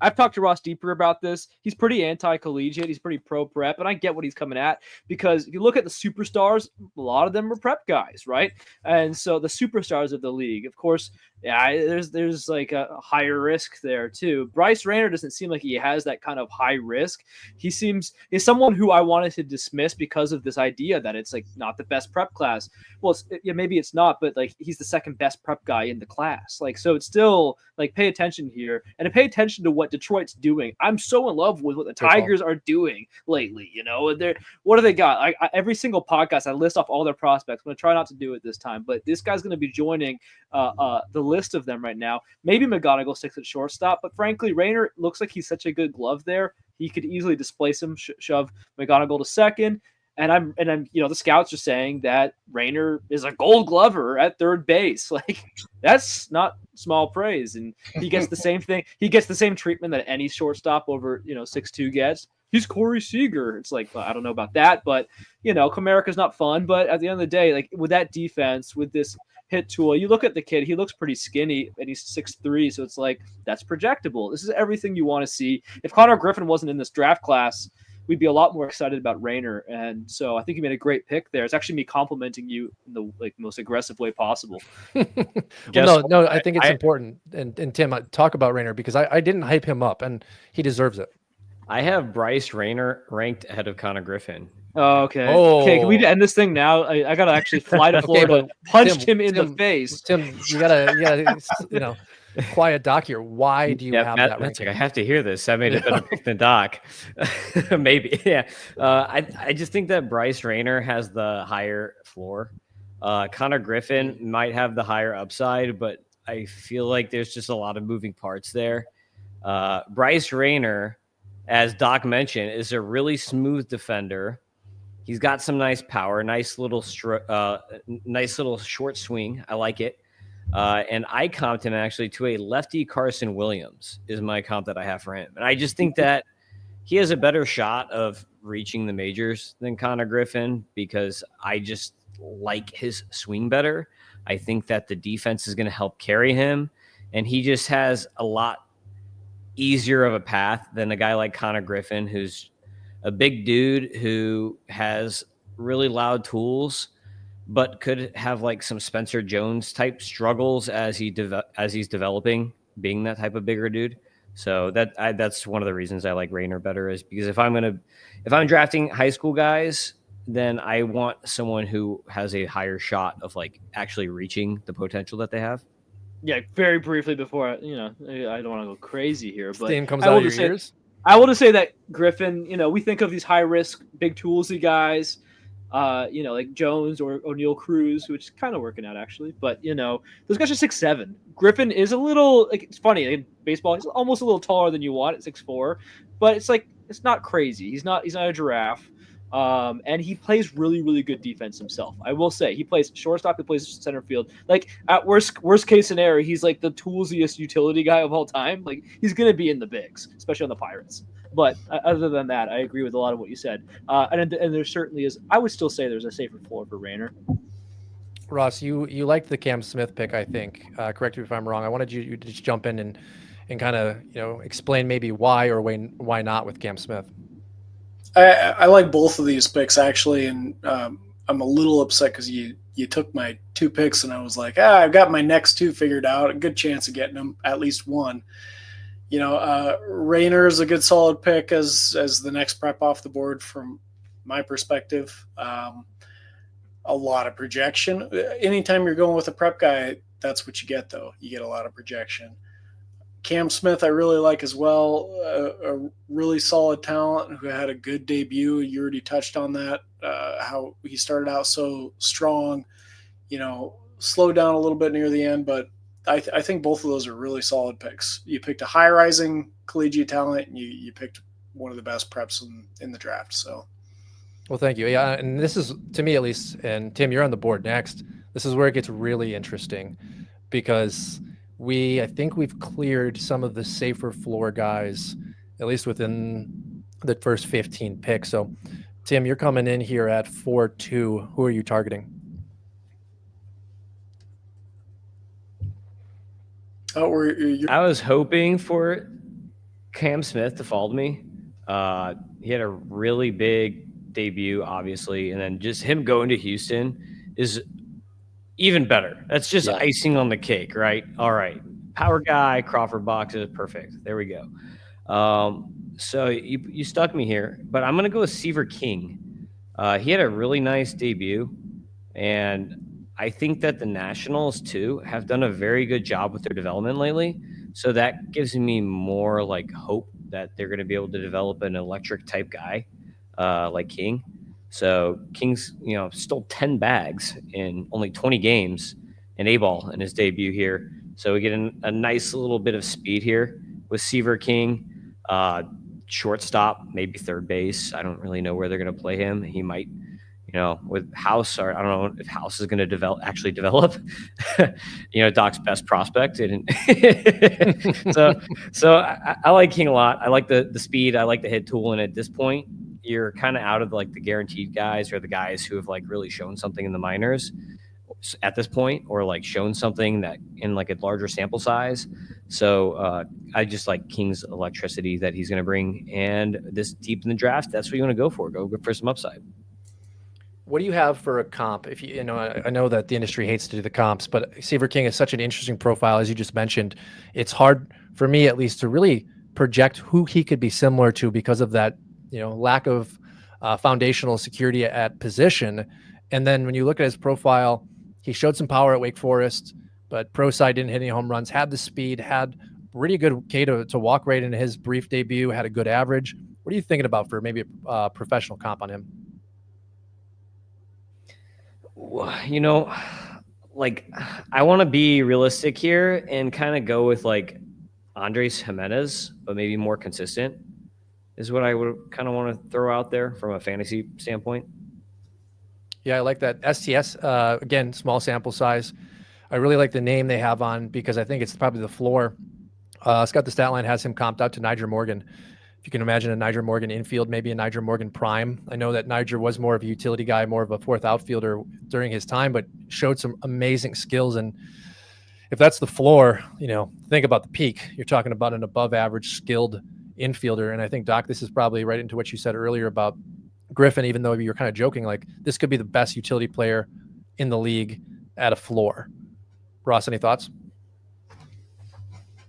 I've talked to Ross deeper about this. He's pretty anti-collegiate. He's pretty pro-prep, and I get what he's coming at, because if you look at the superstars, a lot of them are prep guys, right? And so the superstars of the league, of course, yeah, there's like a higher risk there too. Bryce Rainer doesn't seem like he has that kind of high risk. He's someone who I wanted to dismiss because of this idea that it's like not the best prep class. Well, maybe it's not, but like he's the second best prep guy in the class. Like, so it's still like, pay attention here and pay attention to what Detroit's doing. I'm so in love with what the Tigers are doing lately. You know, what do they got? Every single podcast I list off all their prospects. I'm gonna try not to do it this time, but this guy's gonna be joining the list of them right now. Maybe McGonigal sticks at shortstop, but frankly, Rainer looks like he's such a good glove there. He could easily displace him, shove McGonigal to second. And I'm, the scouts are saying that Rainer is a Gold Glover at third base. Like, that's not small praise. And he gets the same thing. He gets the same treatment that any shortstop over 6'2" gets. He's Corey Seager. It's like, well, I don't know about that, but Comerica's not fun. But at the end of the day, like with that defense, with this hit tool, you look at the kid, he looks pretty skinny and he's 6'3", so it's like, that's projectable. This is everything you want to see. If Konnor Griffin wasn't in this draft class, we'd be a lot more excited about Rainer. And so I think you made a great pick there. It's actually me complimenting you in the most aggressive way possible. No, I think it's important. And Tim, talk about Rainer, because I didn't hype him up and he deserves it. I have Bryce Rainer ranked ahead of Konnor Griffin. Oh, okay. Okay, can we end this thing now? I gotta actually fly to Florida, punch him in the face. Tim, you gotta quiet doc here. Why do you have that ranking? I have to hear this. I made a better pick than Doc. Maybe. Yeah. I just think that Bryce Rainer has the higher floor. Konnor Griffin might have the higher upside, but I feel like there's just a lot of moving parts there. Bryce Rainer, as Doc mentioned, is a really smooth defender. He's got some nice power, nice little short swing. I like it. And I comped him actually to a lefty Carson Williams is my comp that I have for him. And I just think that he has a better shot of reaching the majors than Konnor Griffin, because I just like his swing better. I think that the defense is going to help carry him, and he just has a lot easier of a path than a guy like Konnor Griffin, who's a big dude who has really loud tools, but could have like some Spencer Jones type struggles as he's developing, being that type of bigger dude. So that's one of the reasons I like Rainer better, is because if I'm drafting high school guys, then I want someone who has a higher shot of like actually reaching the potential that they have. Yeah, very briefly before I don't want to go crazy here, but steam comes out of your ears. I will just say that Griffin, we think of these high risk, big toolsy guys, like Jones or O'Neal Cruz, which is kind of working out actually. But those guys are 6'7". Griffin is a little, like, it's funny in baseball, he's almost a little taller than you want at 6'4", but it's like, it's not crazy. He's not a giraffe. And he plays really, really good defense himself. I will say he plays shortstop, he plays center field. Like, at worst case scenario, he's like the toolsiest utility guy of all time. Like, he's going to be in the bigs, especially on the Pirates. But other than that, I agree with a lot of what you said. And there certainly is, I would still say there's a safer floor for Rainer. Ross, you liked the Cam Smith pick, I think. Correct me if I'm wrong. I wanted you to just jump in and kind of, explain maybe why or why not with Cam Smith. I like both of these picks actually, and I'm a little upset because you took my 2 picks, and I was like, I've got my next 2 figured out. A good chance of getting them, at least one. Rayner is a good solid pick as the next prep off the board from my perspective. A lot of projection. Anytime you're going with a prep guy, that's what you get, though. You get a lot of projection. Cam Smith, I really like as well. A really solid talent who had a good debut. You already touched on that, how he started out so strong, slowed down a little bit near the end, but I think both of those are really solid picks. You picked a high-rising collegiate talent, and you picked one of the best preps in the draft. So, well, thank you. Yeah, and this is, to me at least, and Tim, you're on the board next. This is where it gets really interesting because I think we've cleared some of the safer floor guys, at least within the first 15 picks. So, Tim, you're coming in here at 4-2. Who are you targeting? I was hoping for Cam Smith to fall to me. He had a really big debut, obviously, and then just him going to Houston is even better. That's just icing on the cake, right? All right. Power guy, Crawford boxes, perfect. There we go. So you stuck me here, but I'm going to go with Seaver King. He had a really nice debut, and I think that the Nationals, too, have done a very good job with their development lately. So that gives me more hope that they're going to be able to develop an electric type guy like King. So King's, stole 10 bags in only 20 games in A-ball in his debut here. So we get a nice little bit of speed here with Seaver King. Shortstop, maybe third base. I don't really know where they're going to play him. He might, with House, or I don't know if House is going to actually develop. Doc's best prospect. so I like King a lot. I like the speed. I like the hit tool. And at this point, you're kind of out of the guaranteed guys or the guys who have really shown something in the minors at this point, or shown something that in a larger sample size. So I just like King's electricity that he's going to bring. And this deep in the draft, that's what you want to go for. Go for some upside. What do you have for a comp? If I know that the industry hates to do the comps, but Seaver King is such an interesting profile, as you just mentioned. It's hard for me, at least, to really project who he could be similar to because of that, lack of foundational security at position. And then when you look at his profile, he showed some power at Wake Forest, but pro side didn't hit any home runs. Had the speed, had pretty good K to walk rate in his brief debut. Had a good average. What are you thinking about for maybe a professional comp on him? I want to be realistic here and kind of go with Andres Jimenez, but maybe more consistent is what I would kind of want to throw out there from a fantasy standpoint. Yeah, I like that. STS, again, small sample size. I really like the name they have on because I think it's probably the floor. Scott, the stat line has him comped out to Niger Morgan. If you can imagine a Niger Morgan infield, maybe a Niger Morgan prime. I know that Niger was more of a utility guy, more of a fourth outfielder during his time, but showed some amazing skills. And if that's the floor, think about the peak. You're talking about an above average skilled infielder. And I think, Doc, this is probably right into what you said earlier about Griffin, even though you were kind of joking, this could be the best utility player in the league at a floor. Ross, any thoughts?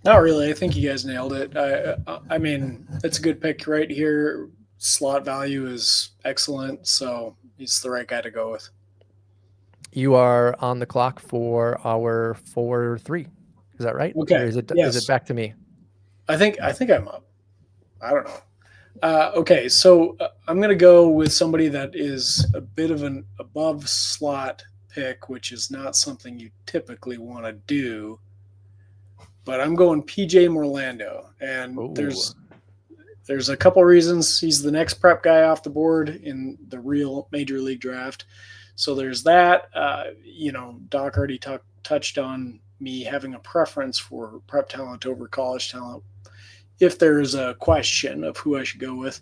Not really. I think you guys nailed it. I mean, it's a good pick right here. Slot value is excellent, so he's the right guy to go with. You are on the clock for our 4-3. Is that right? Okay. Or is it back to me? I think I'm up. I don't know. Okay, so I'm going to go with somebody that is a bit of an above slot pick, which is not something you typically want to do. But I'm going PJ Morlando, and Ooh. there's a couple reasons. He's the next prep guy off the board in the real major league draft. So there's that. Doc already touched on me having a preference for prep talent over college talent. If there's a question of who I should go with,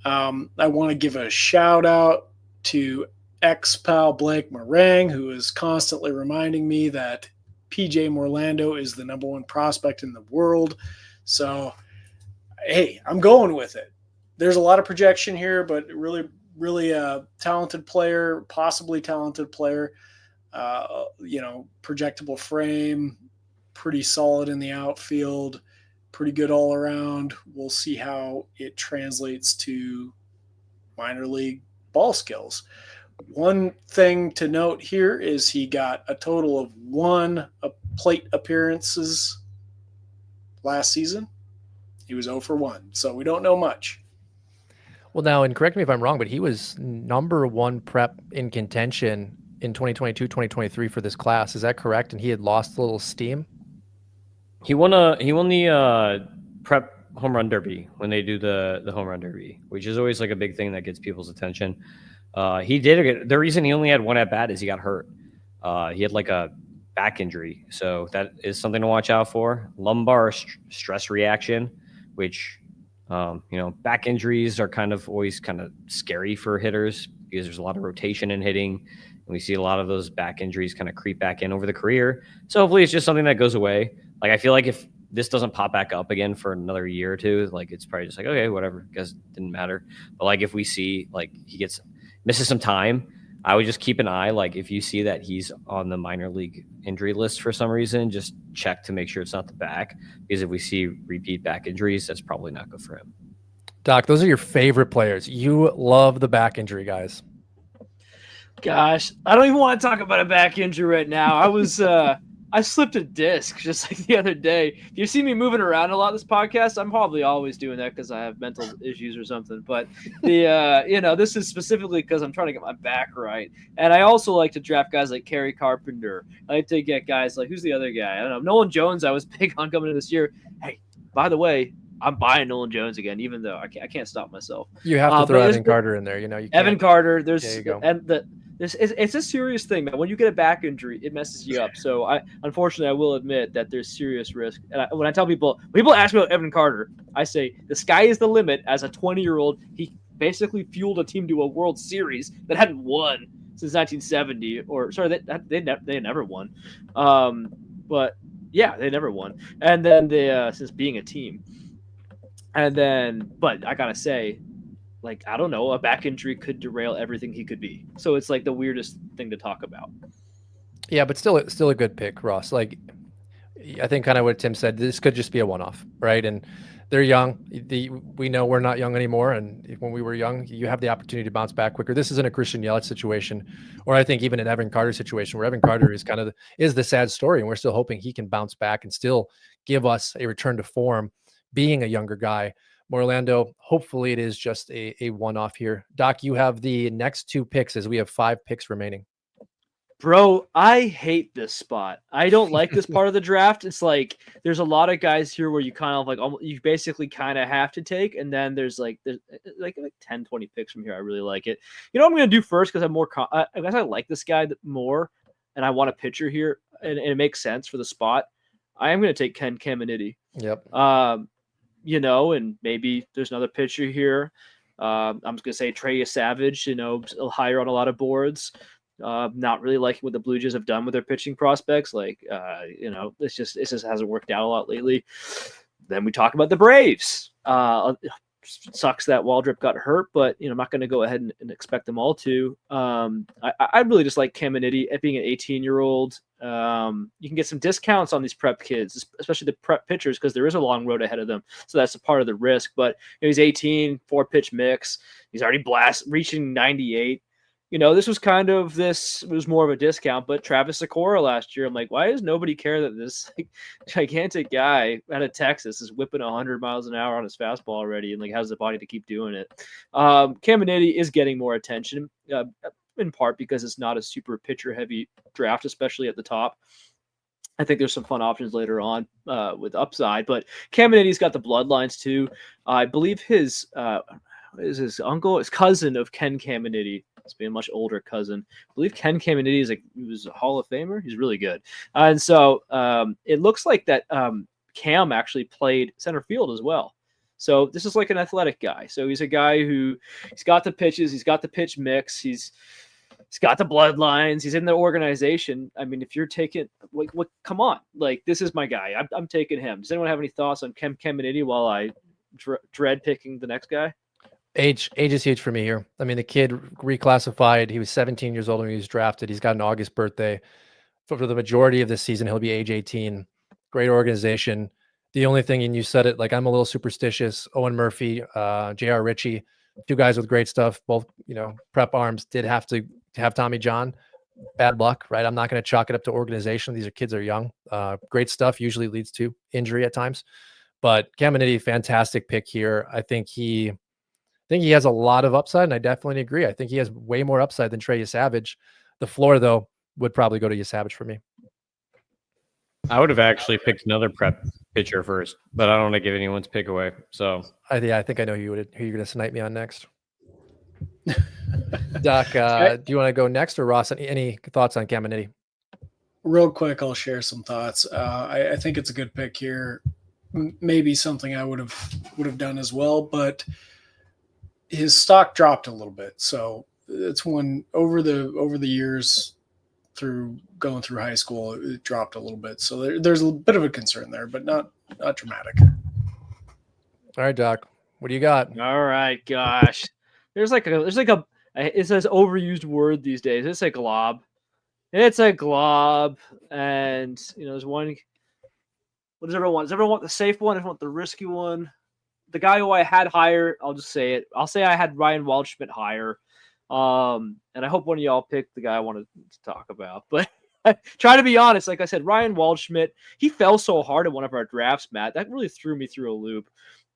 I want to give a shout out to ex-pal Blake Meringue, who is constantly reminding me that PJ Morlando is the number one prospect in the world. So, hey, I'm going with it. There's a lot of projection here, but really, really talented player, possibly talented player. projectable frame, pretty solid in the outfield, pretty good all around. We'll see how it translates to minor league ball skills. One thing to note here is he got a total of 1 plate appearances last season. He was 0 for 1, so we don't know much. Well, now, and correct me if I'm wrong, but he was number 1 prep in contention in 2022, 2023 for this class. Is that correct? And he had lost a little steam? He won the prep home run derby when they do the home run derby, which is always like a big thing that gets people's attention. He did. The reason he only had 1 at bat is he got hurt. He had like a back injury, so that is something to watch out for. Lumbar stress reaction, which back injuries are always kind of scary for hitters because there's a lot of rotation in hitting, and we see a lot of those back injuries kind of creep back in over the career. So hopefully it's just something that goes away. Like, I feel like if this doesn't pop back up again for another year or two, like, it's probably just like, okay, whatever, because it didn't matter. But like, if we see like he misses some time, I would just keep an eye. Like, if you see that he's on the minor league injury list for some reason, just check to make sure it's not the back, because if we see repeat back injuries, that's probably not good for him. Doc, those are your favorite players. You love the back injury guys. Gosh, I don't even want to talk about a back injury right now. I slipped a disc just like the other day. If you see me moving around a lot this podcast, I'm probably always doing that because I have mental issues or something. But this is specifically because I'm trying to get my back right. And I also like to draft guys like Kerry Carpenter. I like to get guys like, who's the other guy? I don't know. Nolan Jones, I was big on coming into this year. Hey, by the way, I'm buying Nolan Jones again, even though I can't stop myself. You have to throw Evan Carter in there. You can't. Evan Carter. There you go. And it's a serious thing, man. When you get a back injury, it messes you up. So unfortunately, I will admit that there's serious risk. And when I tell people ask me about Evan Carter, I say the sky is the limit. As a 20-year-old, he basically fueled a team to a World Series that hadn't won since 1970. Or sorry, they never won. But yeah, they never won. And then since being a team, but I gotta say, like, I don't know, a back injury could derail everything he could be. So it's like the weirdest thing to talk about. Yeah, but still a good pick, Ross. Like, I think kind of what Tim said, this could just be a one-off, right? And they're young. We know we're not young anymore. And when we were young, you have the opportunity to bounce back quicker. This isn't a Christian Yelich situation, or I think even an Evan Carter situation where Evan Carter is is the sad story. And we're still hoping he can bounce back and still give us a return to form being a younger guy. Morlando, hopefully it is just a one-off here. Doc, you have the next 2 picks as we have 5 picks remaining. Bro, I hate this spot. I don't like this part of the draft. It's like there's a lot of guys here where you kind of like you basically kind of have to take, and then there's like 10, 20 picks from here. I really like it. You know what I'm going to do first because I'm more I guess I like this guy more, and I want a pitcher here, and it makes sense for the spot. I am going to take Ken Caminiti. Yep. And maybe there's another pitcher here. I'm just going to say Trey Savage, higher on a lot of boards. Not really liking what the Blue Jays have done with their pitching prospects. It just hasn't worked out a lot lately. Then we talk about the Braves. Sucks that Waldschmidt got hurt, but I'm not going to go ahead and expect them all to. I really just like Caminiti at being an 18-year-old. You can get some discounts on these prep kids, especially the prep pitchers, because there is a long road ahead of them. So that's a part of the risk. But he's 18, 4-pitch mix. He's already reaching 98. This was more of a discount, but Travis Sikora last year, I'm like, why does nobody care that this gigantic guy out of Texas is whipping 100 miles an hour on his fastball already and has the body to keep doing it? Caminiti is getting more attention, in part because it's not a super pitcher heavy draft, especially at the top. I think there's some fun options later on with upside, but Caminiti's got the bloodlines too. I believe his cousin of Ken Caminiti. It's being a much older cousin. I believe Ken Caminiti he was a Hall of Famer. He's really good. And so it looks like that Cam actually played center field as well. So this is like an athletic guy. So he's a guy he's got the pitches, he's got the pitch mix, he's got the bloodlines, he's in the organization. I mean, if you're taking come on, this is my guy. I'm taking him. Does anyone have any thoughts on Ken Caminiti while I dread picking the next guy? Age is huge for me here. I mean, the kid reclassified. He was 17 years old when he was drafted. He's got an August birthday. For the majority of this season, he'll be age 18. Great organization. The only thing, and you said it, like I'm a little superstitious. Owen Murphy, J.R. Ritchie, two guys with great stuff. Both, prep arms did have to have Tommy John. Bad luck, right? I'm not going to chalk it up to organization. These kids are young. Great stuff usually leads to injury at times. But Caminiti, fantastic pick here. I think he has a lot of upside, and I definitely agree. I think he has way more upside than Trey Savage. The floor, though, would probably go to Savage for me. I would have actually picked another prep pitcher first, but I don't want to give anyone's pick away. So I think I know who you're going to snipe me on next. Doc, do you want to go next, or Ross? Any thoughts on Caminiti? Real quick, I'll share some thoughts. I think it's a good pick here. Maybe something I would have done as well, but his stock dropped a little bit. So it's one over the years through going through high school, it dropped a little bit. So there's a bit of a concern there, but not dramatic. All right, Doc, what do you got? All right, gosh, there's like a it says overused word these days. It's a glob. It's a glob, and there's one. What does everyone want? Does everyone want the safe one? Everyone want the risky one? The guy who I had higher, I'll just say it. I'll say I had Ryan Waldschmidt higher. And I hope one of y'all picked the guy I wanted to talk about. But try to be honest. Like I said, Ryan Waldschmidt, he fell so hard in one of our drafts, Matt. That really threw me through a loop.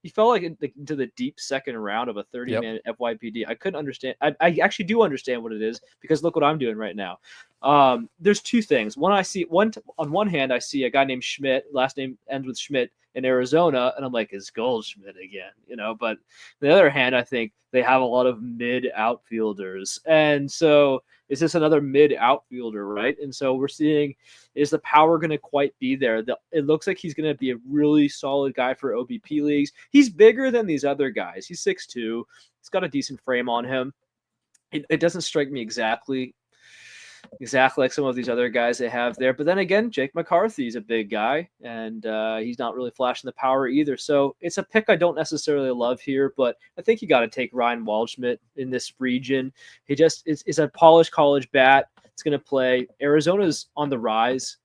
He fell into the deep second round of a 30-man FYPD. I couldn't understand. I actually do understand what it is, because look what I'm doing right now. There's two things. On one hand, I see a guy named Schmidt, last name ends with Schmidt, in Arizona, and I'm like, it's Goldschmidt again, But on the other hand, I think they have a lot of mid outfielders, and so is this another mid outfielder, right? And so we're seeing, is the power going to quite be there? It looks like he's going to be a really solid guy for OBP leagues. He's bigger than these other guys. He's 6'2". He's got a decent frame on him. It doesn't strike me exactly like some of these other guys they have there. But then again, Jake McCarthy's a big guy, and he's not really flashing the power either. So it's a pick I don't necessarily love here, but I think you got to take Ryan Waldschmidt in this region. He just is a polished college bat. It's going to play. Arizona's on the rise.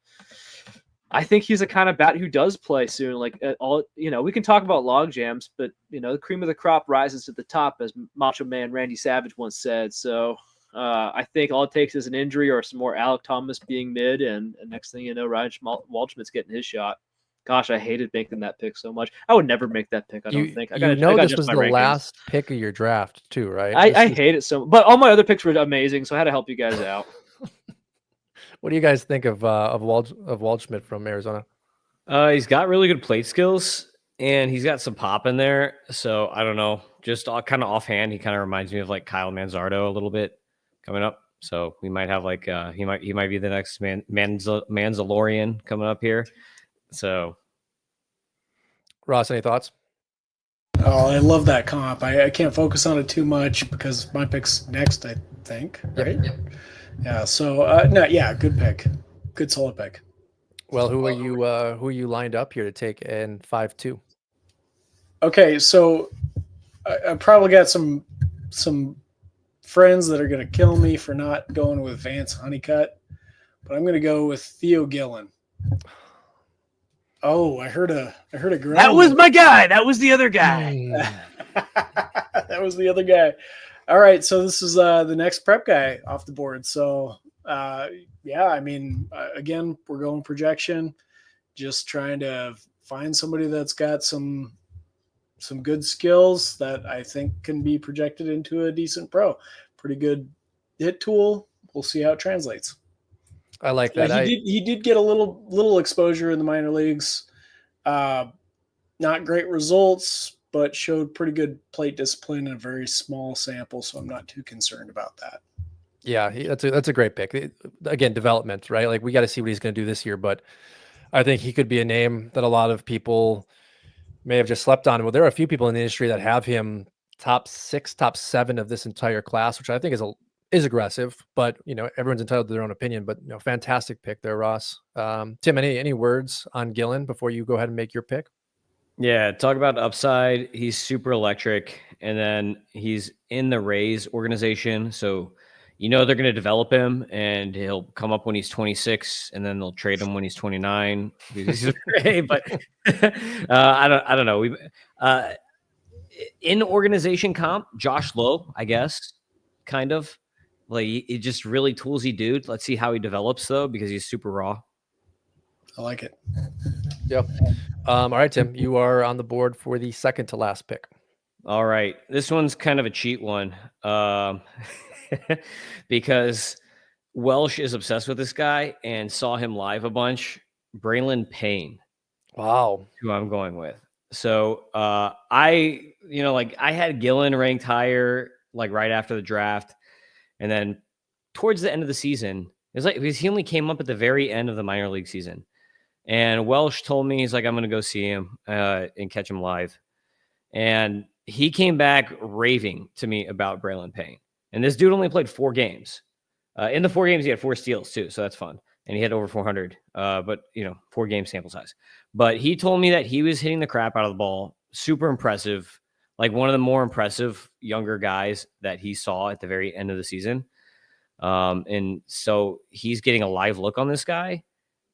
I think he's the kind of bat who does play soon. We can talk about log jams, but the cream of the crop rises to the top, as Macho Man Randy Savage once said. So I think all it takes is an injury or some more Alec Thomas being mid, and next thing you know, Ryan Waldschmidt's getting his shot. Gosh, I hated making that pick so much. I would never make that pick. I don't think. This was the last pick of your draft too, right? I hate it so much. But all my other picks were amazing, so I had to help you guys out. What do you guys think of Waldschmidt from Arizona? He's got really good plate skills, and he's got some pop in there. So I don't know, just kind of offhand, he kind of reminds me of like Kyle Manzardo a little bit coming up. So we might have he might be the next Manzalorian coming up here. So, Ross, any thoughts? Oh, I love that comp. I can't focus on it too much because my pick's next, I think. Right? Yep. Yeah. So good pick, good solid pick. Well, who are you lined up here to take in 5-2? Okay, so I probably got some friends that are going to kill me for not going with Vance Honeycutt, but I'm going to go with Theo Gillen. Oh, I heard a groan. That was my guy. That was the other guy. That was the other guy. All right, so this is the next prep guy off the board. So, again, we're going projection, just trying to find somebody that's got some good skills that I think can be projected into a decent pro. Pretty good hit tool. We'll see how it translates. I like that. He did get a little exposure in the minor leagues. Not great results, but showed pretty good plate discipline in a very small sample, so I'm not too concerned about that. Yeah, that's a great pick. Again, development, right? Like we got to see what he's going to do this year, but I think he could be a name that a lot of people may have just slept on. Well, there are a few people in the industry that have him top 6, top 7 of this entire class, which I think is aggressive, but everyone's entitled to their own opinion. But fantastic pick there, Ross. Tim, any words on Gillen before you go ahead and make your pick? Yeah, talk about upside. He's super electric, and then he's in the Rays organization. So, they're going to develop him, and he'll come up when he's 26, and then they'll trade him when he's 29. But I don't know. We in organization comp, Josh Lowe, I guess, kind of like he just really toolsy dude. Let's see how he develops though, because he's super raw. I like it. Yep. All right, Tim, you are on the board for the second to last pick. All right. This one's kind of a cheat one. Because Welsh is obsessed with this guy and saw him live a bunch. Brillian Payne. Wow. Who I'm going with. So I had Gillen ranked higher, like right after the draft. And then towards the end of the season, it's like because he only came up at the very end of the minor league season. And Welsh told me, he's like, I'm going to go see him and catch him live. And he came back raving to me about Brillian Payne. And this dude only played 4 games. In the 4 games, he had 4 steals too. So that's fun. And he had over 400, but 4 game sample size. But he told me that he was hitting the crap out of the ball. Super impressive. Like one of the more impressive younger guys that he saw at the very end of the season. And so he's getting a live look on this guy.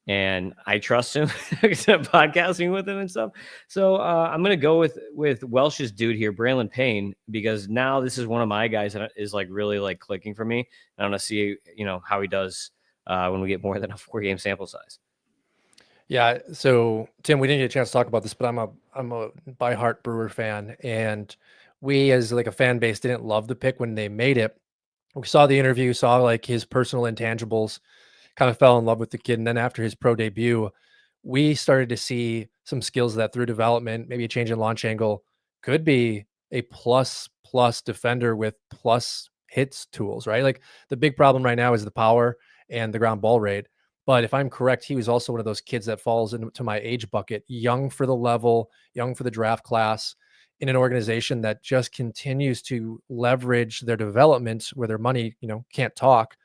And I trust him podcasting with him and stuff. So I'm going to go with Welsh's dude here, Brillian Payne, because now this is one of my guys that is like really like clicking for me. I want to see, how he does when we get more than a 4 game sample size. Yeah. So Tim, we didn't get a chance to talk about this, but I'm a by heart Brewer fan, and we as like a fan base didn't love the pick when they made it. We saw the interview, saw like his personal intangibles, kind of fell in love with the kid. And then after his pro debut, we started to see some skills that through development, maybe a change in launch angle, could be a plus defender with plus hits tools, right? Like the big problem right now is the power and the ground ball rate. But if I'm correct, he was also one of those kids that falls into my age bucket, young for the level, young for the draft class, in an organization that just continues to leverage their development where their money, can't talk.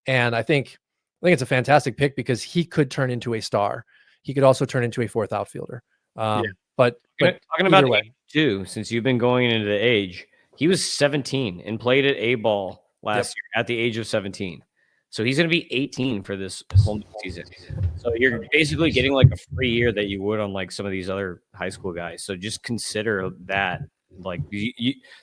And I think it's a fantastic pick because he could turn into a star. He could also turn into a 4th outfielder. But talking about age too, since you've been going into the age, he was 17 and played at A-ball last year at the age of 17. So he's going to be 18 for this whole season. So you're basically getting like a free year that you would on like some of these other high school guys. So just consider that. Like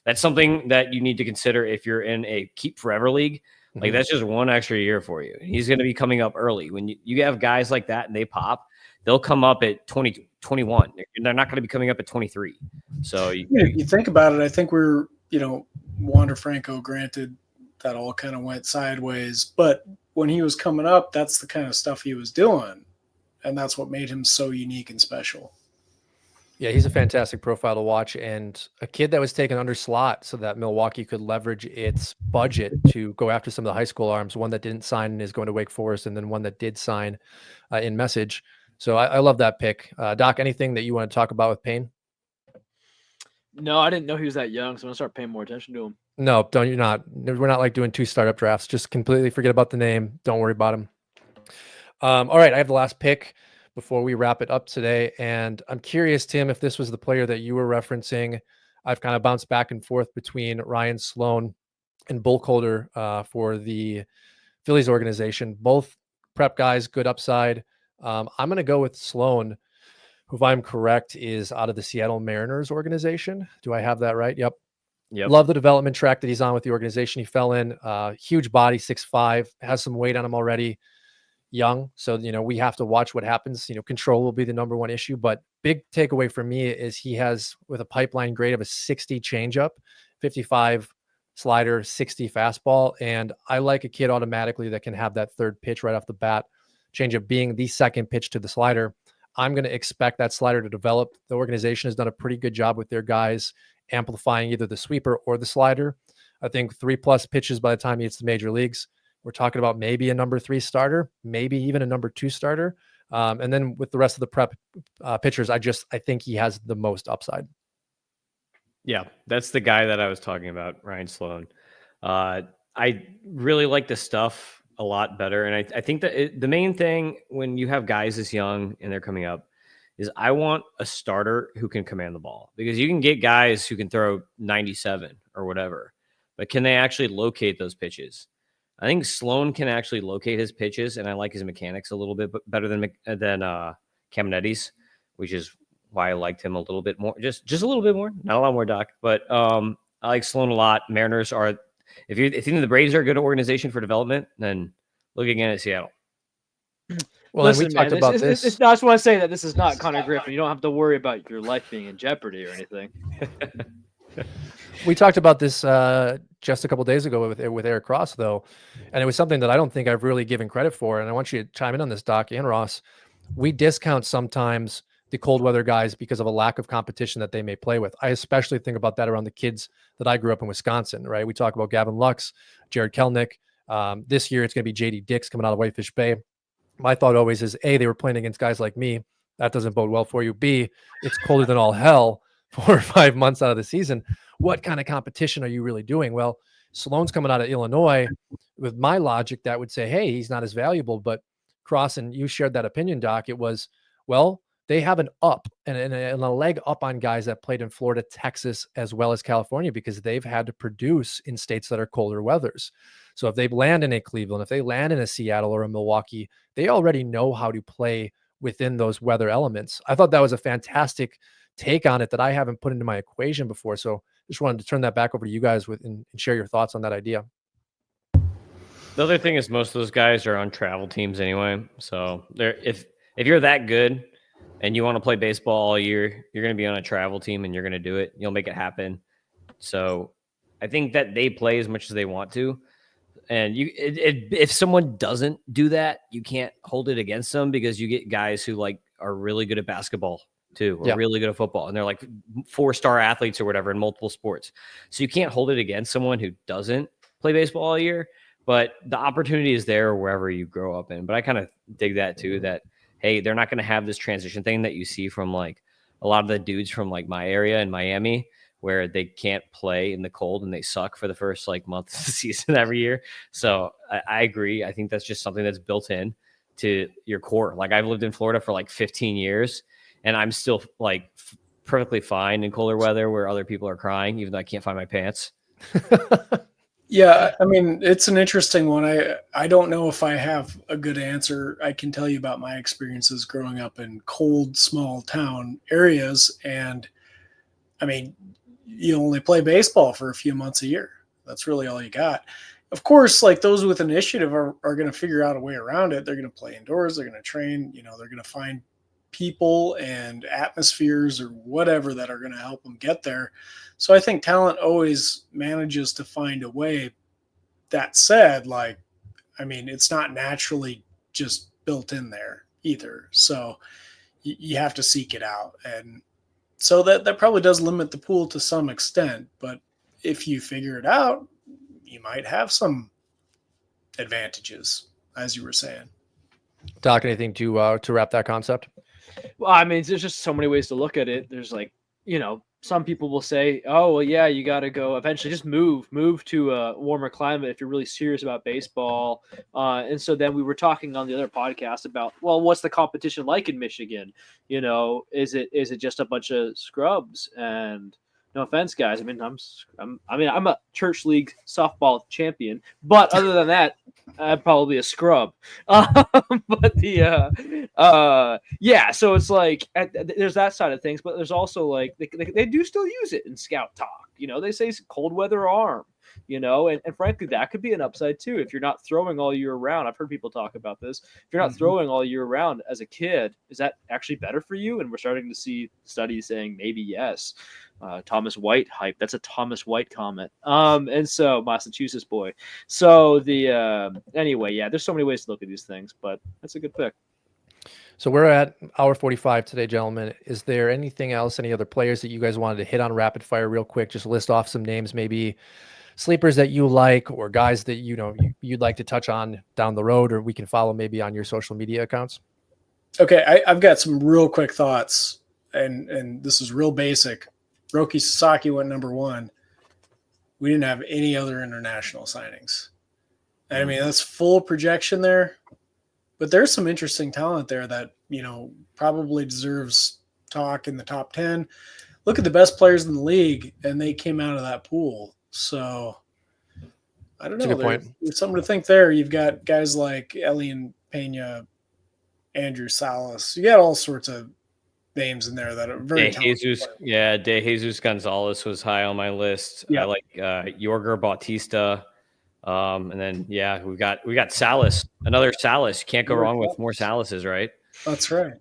that's something that you need to consider if you're in a keep forever league. Like that's just 1 extra year for you. He's going to be coming up early. When you have guys like that and they pop, they'll come up at 20, 21. They're not going to be coming up at 23. So you think about it. I think we're, Wander Franco, granted that all kind of went sideways, but when he was coming up, that's the kind of stuff he was doing. And that's what made him so unique and special. Yeah, he's a fantastic profile to watch, and a kid that was taken under slot so that Milwaukee could leverage its budget to go after some of the high school arms. One that didn't sign and is going to Wake Forest, and then one that did sign in Message. So I love that pick. Doc, anything that you want to talk about with Payne? No, I didn't know he was that young, so I'm going to start paying more attention to him. No, we're not like doing 2 startup drafts. Just completely forget about the name. Don't worry about him. All right, I have the last pick before we wrap it up today. And I'm curious, Tim, if this was the player that you were referencing. I've kind of bounced back and forth between Ryan Sloan and Bulkholder for the Phillies organization. Both prep guys, good upside. I'm going to go with Sloan, who, if I'm correct, is out of the Seattle Mariners organization. Do I have that right? Yep. Love the development track that he's on with the organization. He fell in, huge body, 6'5", has some weight on him already. Young. So, we have to watch what happens. Control will be the number 1 issue, but big takeaway for me is he has with a pipeline grade of a 60 changeup, 55 slider, 60 fastball. And I like a kid automatically that can have that 3rd pitch right off the bat, changeup being the 2nd pitch to the slider. I'm going to expect that slider to develop. The organization has done a pretty good job with their guys amplifying either the sweeper or the slider. I think 3+ pitches by the time he hits the major leagues. We're talking about maybe a number 3 starter, maybe even a number 2 starter. And then with the rest of the prep pitchers, I think he has the most upside. Yeah, that's the guy that I was talking about, Ryan Sloan. I really like the stuff a lot better. And I think that the main thing when you have guys this young and they're coming up is I want a starter who can command the ball, because you can get guys who can throw 97 or whatever, but can they actually locate those pitches? I think Sloan can actually locate his pitches, and I like his mechanics a little bit better than Caminiti's, which is why I liked him a little bit more, just a little bit more, not a lot more, Doc. But I like Sloan a lot. Mariners are, if you think the Braves are a good organization for development, then look again at Seattle. Well, Listen, and we man, talked about this. I just want to say that this is not Connor Griffin. You don't have to worry about your life being in jeopardy or anything. We talked about this just a couple days ago with Eric Cross, though, and it was something that I don't think I've really given credit for. And I want you to chime in on this, Doc and Ross. We discount sometimes the cold weather guys because of a lack of competition that they may play with. I especially think about that around the kids that I grew up in Wisconsin, right? We talk about Gavin Lux, Jared Kelnick. This year it's going to be JD Dix coming out of Whitefish Bay. My thought always is, A, they were playing against guys like me. That doesn't bode well for you. B, it's colder than all hell 4 or 5 months out of the season. What kind of competition are you really doing? Well, Sloan's coming out of Illinois. With my logic, that would say, hey, he's not as valuable. But Cross, and you shared that opinion, Doc, it was, well, they have an up and a leg up on guys that played in Florida, Texas, as well as California, because they've had to produce in states that are colder weathers. So if they land in a Cleveland, if they land in a Seattle or a Milwaukee, they already know how to play within those weather elements. I thought that was a fantastic take on it that I haven't put into my equation before. So just wanted to turn that back over to you guys and share your thoughts on that idea. The other thing is most of those guys are on travel teams anyway. So if you're that good and you want to play baseball all year, you're going to be on a travel team and you're going to do it. You'll make it happen. So I think that they play as much as they want to. And if someone doesn't do that, you can't hold it against them, because you get guys who are really good at basketball too, or really good at football, and they're like 4-star athletes or whatever in multiple sports. So you can't hold it against someone who doesn't play baseball all year. But the opportunity is there wherever you grow up in. But I kind of dig that too, that, hey, they're not going to have this transition thing that you see from a lot of the dudes from my area in Miami, where they can't play in the cold and they suck for the first month of the season every year. So I agree. I think that's just something that's built in to your core. I've lived in Florida for 15 years and I'm still perfectly fine in colder weather where other people are crying, even though I can't find my pants. Yeah, I mean, it's an interesting one. I don't know if I have a good answer. I can tell you about my experiences growing up in cold, small town areas. And I mean, you only play baseball for a few months a year. That's really all you got. Of course, those with initiative are going to figure out a way around it. They're going to play indoors. They're going to train. They're going to find people and atmospheres or whatever that are going to help them get there. So I think talent always manages to find a way. That said, it's not naturally just built in there either. So you have to seek it out. And so that probably does limit the pool to some extent. But if you figure it out, you might have some advantages, as you were saying. Doc, anything to wrap that concept? Well, I mean, there's just so many ways to look at it. There's some people will say, oh, well, yeah, you got to go eventually just move to a warmer climate if you're really serious about baseball. And so then we were talking on the other podcast about, well, what's the competition like in Michigan? Is it just a bunch of scrubs? And no offense, guys. I mean, I'm a church league softball champion, but other than that, I'm probably a scrub. But yeah, so it's there's that side of things, but there's also they do still use it in scout talk. They say cold weather arm. And frankly, that could be an upside too. If you're not throwing all year round, I've heard people talk about this. If you're not throwing all year round as a kid, is that actually better for you? And we're starting to see studies saying maybe yes. Thomas White hype. That's a Thomas White comment. And so Massachusetts boy. So anyway, yeah, there's so many ways to look at these things, but that's a good pick. So we're at hour 45 today, gentlemen. Is there anything else, any other players that you guys wanted to hit on rapid fire real quick? Just list off some names, maybe sleepers that you like or guys that you'd like to touch on down the road, or we can follow maybe on your social media accounts. Okay, I've got some real quick thoughts, and this is real basic. Roki Sasaki went number 1. We didn't have any other international signings. And I mean, that's full projection there, but there's some interesting talent there that, probably deserves talk in the top 10. Look at the best players in the league, and they came out of that pool. So I don't That's a know. good point. There's something to think there. You've got guys like Brillian Payne, Andrew Salas. You got all sorts of names in there that are very talented. De Jesus Gonzalez was high on my list. Yeah. I like Jorger Bautista. And then we got Salas, another Salas. Can't go wrong with more Salases, right? That's right.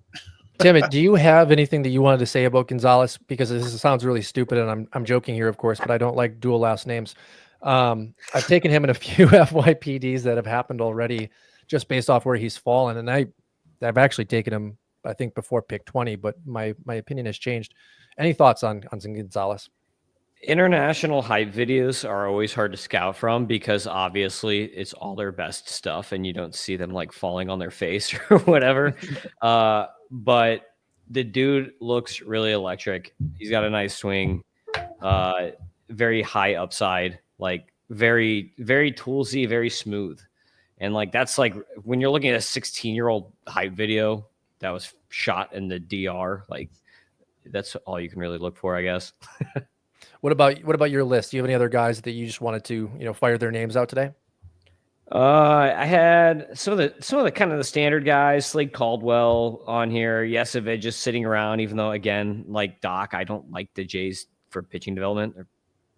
Tim, do you have anything that you wanted to say about Gonzalez? Because this sounds really stupid, and I'm joking here, of course, but I don't like dual last names. I've taken him in a few FYPDs that have happened already, just based off where he's fallen, and I've actually taken him, I think, before pick 20, but my opinion has changed. Any thoughts on Gonzalez? International hype videos are always hard to scout from because obviously it's all their best stuff and you don't see them like falling on their face or whatever. But the dude looks really electric. He's got a nice swing, very high upside, like very, very toolsy, very smooth. And like, that's like when you're looking at a 16-year-old hype video that was shot in the DR, like that's all you can really look for, I guess. What about your list? Do you have any other guys that you just wanted to, fire their names out today? I had some of the kind of the standard guys, Slade Caldwell on here. Yesevich just sitting around, even though again, like Doc, I don't like the Jays for pitching development. They're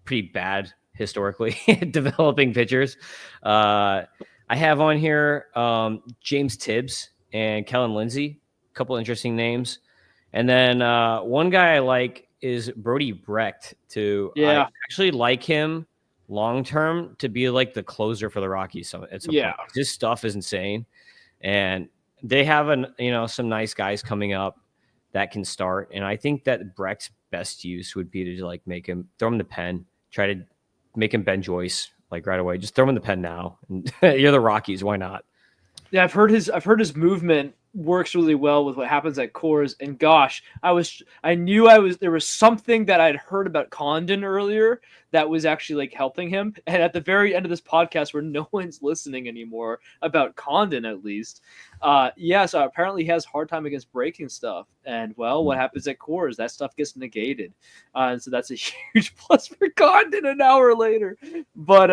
pretty bad historically developing pitchers. I have on here James Tibbs and Kellen Lindsay, a couple interesting names. And then one guy I like is Brody Brecht. I actually like him long term to be like the closer for the Rockies. So it's his stuff is insane, and they have some nice guys coming up that can start. And I think that Brecht's best use would be to like throw him the pen, try to make him Ben Joyce like right away. Just throw him in the pen now. And you're the Rockies, why not? Yeah, I've heard his movement works really well with what happens at Coors. And gosh, I knew there was something that I'd heard about Condon earlier that was actually like helping him. And at the very end of this podcast where no one's listening anymore about Condon, at least, so apparently he has a hard time against breaking stuff. And well, what happens at Coors? That stuff gets negated. And so that's a huge plus for Condon an hour later. But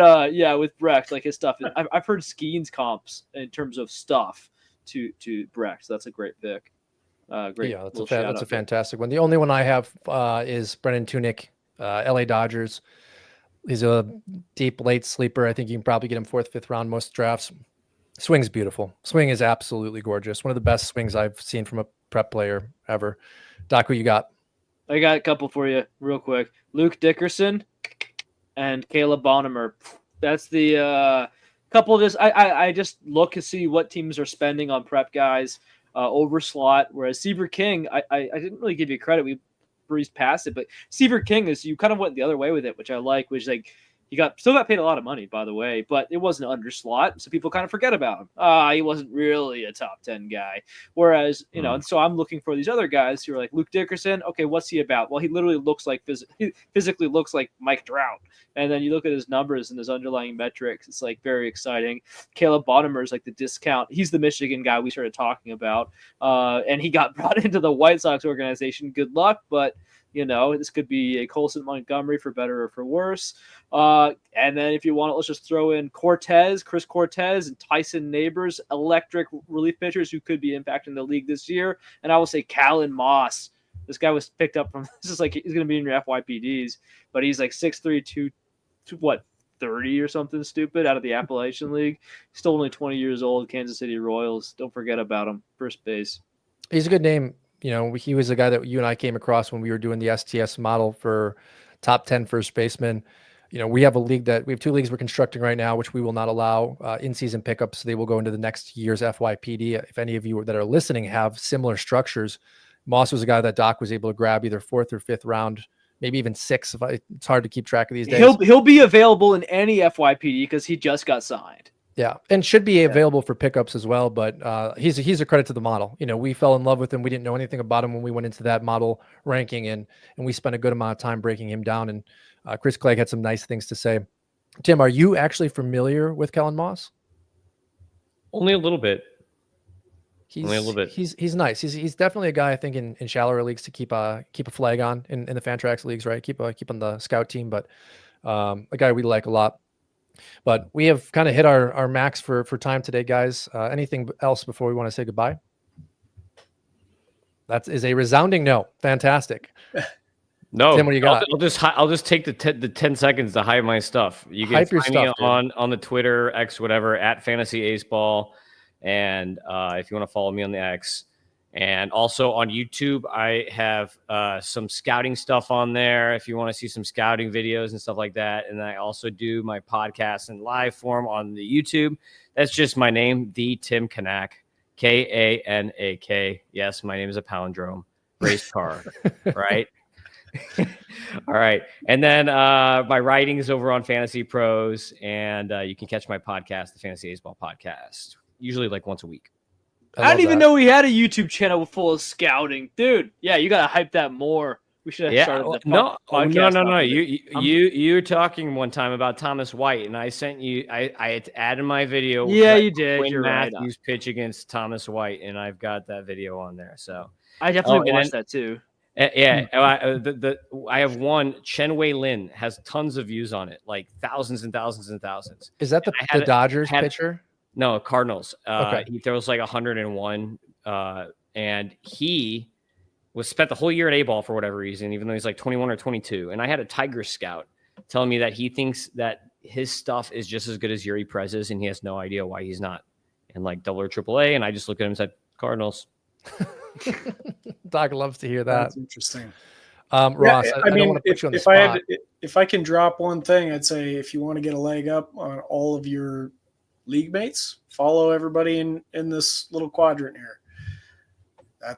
with Brecht, like his stuff, I've heard Skeen's comps in terms of stuff to Brecht. So that's a great pick. Great. Yeah, that's a fantastic one. The only one I have is Brennan Tunick, LA Dodgers. He's a deep late sleeper. I think you can probably get him 4th, 5th round most drafts. Swing's beautiful. Swing is absolutely gorgeous. One of the best swings I've seen from a prep player ever. Doc, who you got? I got a couple for you real quick. Luke Dickerson and Caleb Bonham. That's the couple of this. I just look to see what teams are spending on prep guys over slot, whereas Seaver King, I didn't really give you credit. We breezed past it, but Seaver King you kind of went the other way with it, which I like, which like he still got paid a lot of money, by the way, but it wasn't under slot, so people kind of forget about him. He wasn't really a top 10 guy. Whereas, and so I'm looking for these other guys who are like Luke Dickerson. Okay, what's he about? Well, he literally looks like he physically looks like Mike Trout. And then you look at his numbers and his underlying metrics, it's like very exciting. Caleb Bonham is like the discount. He's the Michigan guy we started talking about. And he got brought into the White Sox organization. Good luck, but this could be a Colson Montgomery for better or for worse. And then if you want it, let's just throw in Chris Cortez, and Tyson Neighbors, electric relief pitchers who could be impacting the league this year. And I will say Callan Moss. This guy was picked up from, this is like, he's going to be in your FYPDs, but he's like 6'3", 30 or something stupid out of the Appalachian League. He's still only 20 years old, Kansas City Royals. Don't forget about him. First base. He's a good name. He was a guy that you and I came across when we were doing the STS model for top 10 first baseman. We have 2 leagues we're constructing right now, which we will not allow in-season pickups. They will go into the next year's FYPD. If any of you that are listening have similar structures, Moss was a guy that Doc was able to grab either 4th or 5th round, maybe even 6th. It's hard to keep track of these days. He'll be available in any FYPD because he just got signed. Yeah, and should be available for pickups as well. But he's a credit to the model. We fell in love with him. We didn't know anything about him when we went into that model ranking, and we spent a good amount of time breaking him down. And Chris Clegg had some nice things to say. Tim, are you actually familiar with Kellen Moss? Only a little bit. Only a little bit. He's nice. He's definitely a guy I think in shallower leagues to keep a flag on in the Fantrax leagues, right? Keep on the scout team, but a guy we like a lot. But we have kind of hit our max for time today, guys. Anything else before we want to say goodbye? That is a resounding no. Fantastic. No, Tim, what do you got? I'll just take the 10 seconds to hype my stuff. You can Hype your find me stuff, dude. on the Twitter, X, whatever, at Fantasy Aceball. And if you want to follow me on the X. And also on YouTube, I have some scouting stuff on there if you want to see some scouting videos and stuff like that. And I also do my podcast in live form on the YouTube. That's just my name, the Tim Kanak, Kanak. Yes, my name is a palindrome. Race car, right? All right. And then my writing is over on Fantasy Pros, and you can catch my podcast, the Fantasy Aceball Podcast, usually like once a week. I didn't even know we had a YouTube channel full of scouting, dude. Yeah, you gotta hype that more. We should have started the podcast. No. You were talking one time about Thomas White, and I sent you. I added my video. Yeah, you did. When You're Matthews pitch against Thomas White, and I've got that video on there. So I definitely watched that too. Yeah, I have one. Chen Wei Lin has tons of views on it, like thousands and thousands and thousands. Is that the Dodgers pitcher? No, Cardinals. Okay. He throws like 101, and he was spent the whole year at A-ball for whatever reason, even though he's like 21 or 22. And I had a Tiger scout telling me that he thinks that his stuff is just as good as Yuri Prez's, and he has no idea why he's not in like double or triple A. And I just looked at him and said, Cardinals. Doc loves to hear that. That's interesting. Ross, yeah, I don't want to put you on the spot. If I can drop one thing, I'd say if you want to get a leg up on all of your league mates, follow everybody in this little quadrant here.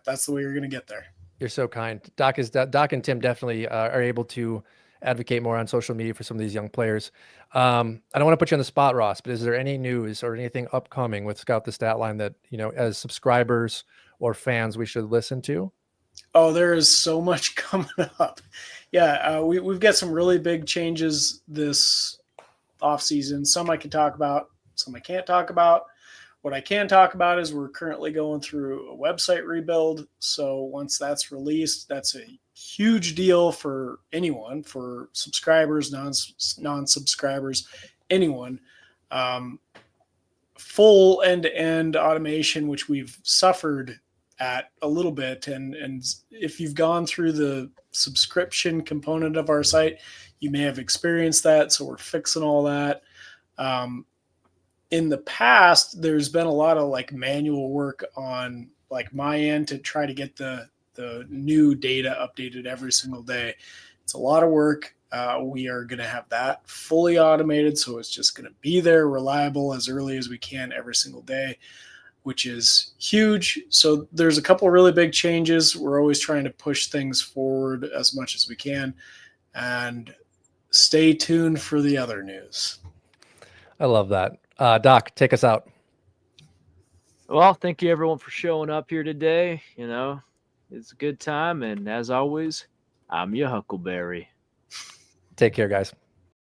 That's the way you're going to get there. You're so kind. Doc and Tim definitely are able to advocate more on social media for some of these young players. I don't want to put you on the spot, Ross, but is there any news or anything upcoming with Scout the Statline that, as subscribers or fans, we should listen to? Oh, there is so much coming up. Yeah, we've got some really big changes this offseason. Some I can talk about, some I can't talk about. What I can talk about is we're currently going through a website rebuild. So once that's released, that's a huge deal for anyone, for subscribers, non-subscribers, anyone. Full end-to-end automation, which we've suffered at a little bit. And if you've gone through the subscription component of our site, you may have experienced that. So we're fixing all that. In the past, there's been a lot of like manual work on like my end to try to get the new data updated every single day. It's a lot of work. We are going to have that fully automated. So it's just going to be there, reliable as early as we can every single day, which is huge. So there's a couple of really big changes. We're always trying to push things forward as much as we can, and stay tuned for the other news. I love that. Doc, take us out. Well, thank you everyone for showing up here today. It's a good time. And as always, I'm your Huckleberry. Take care, guys.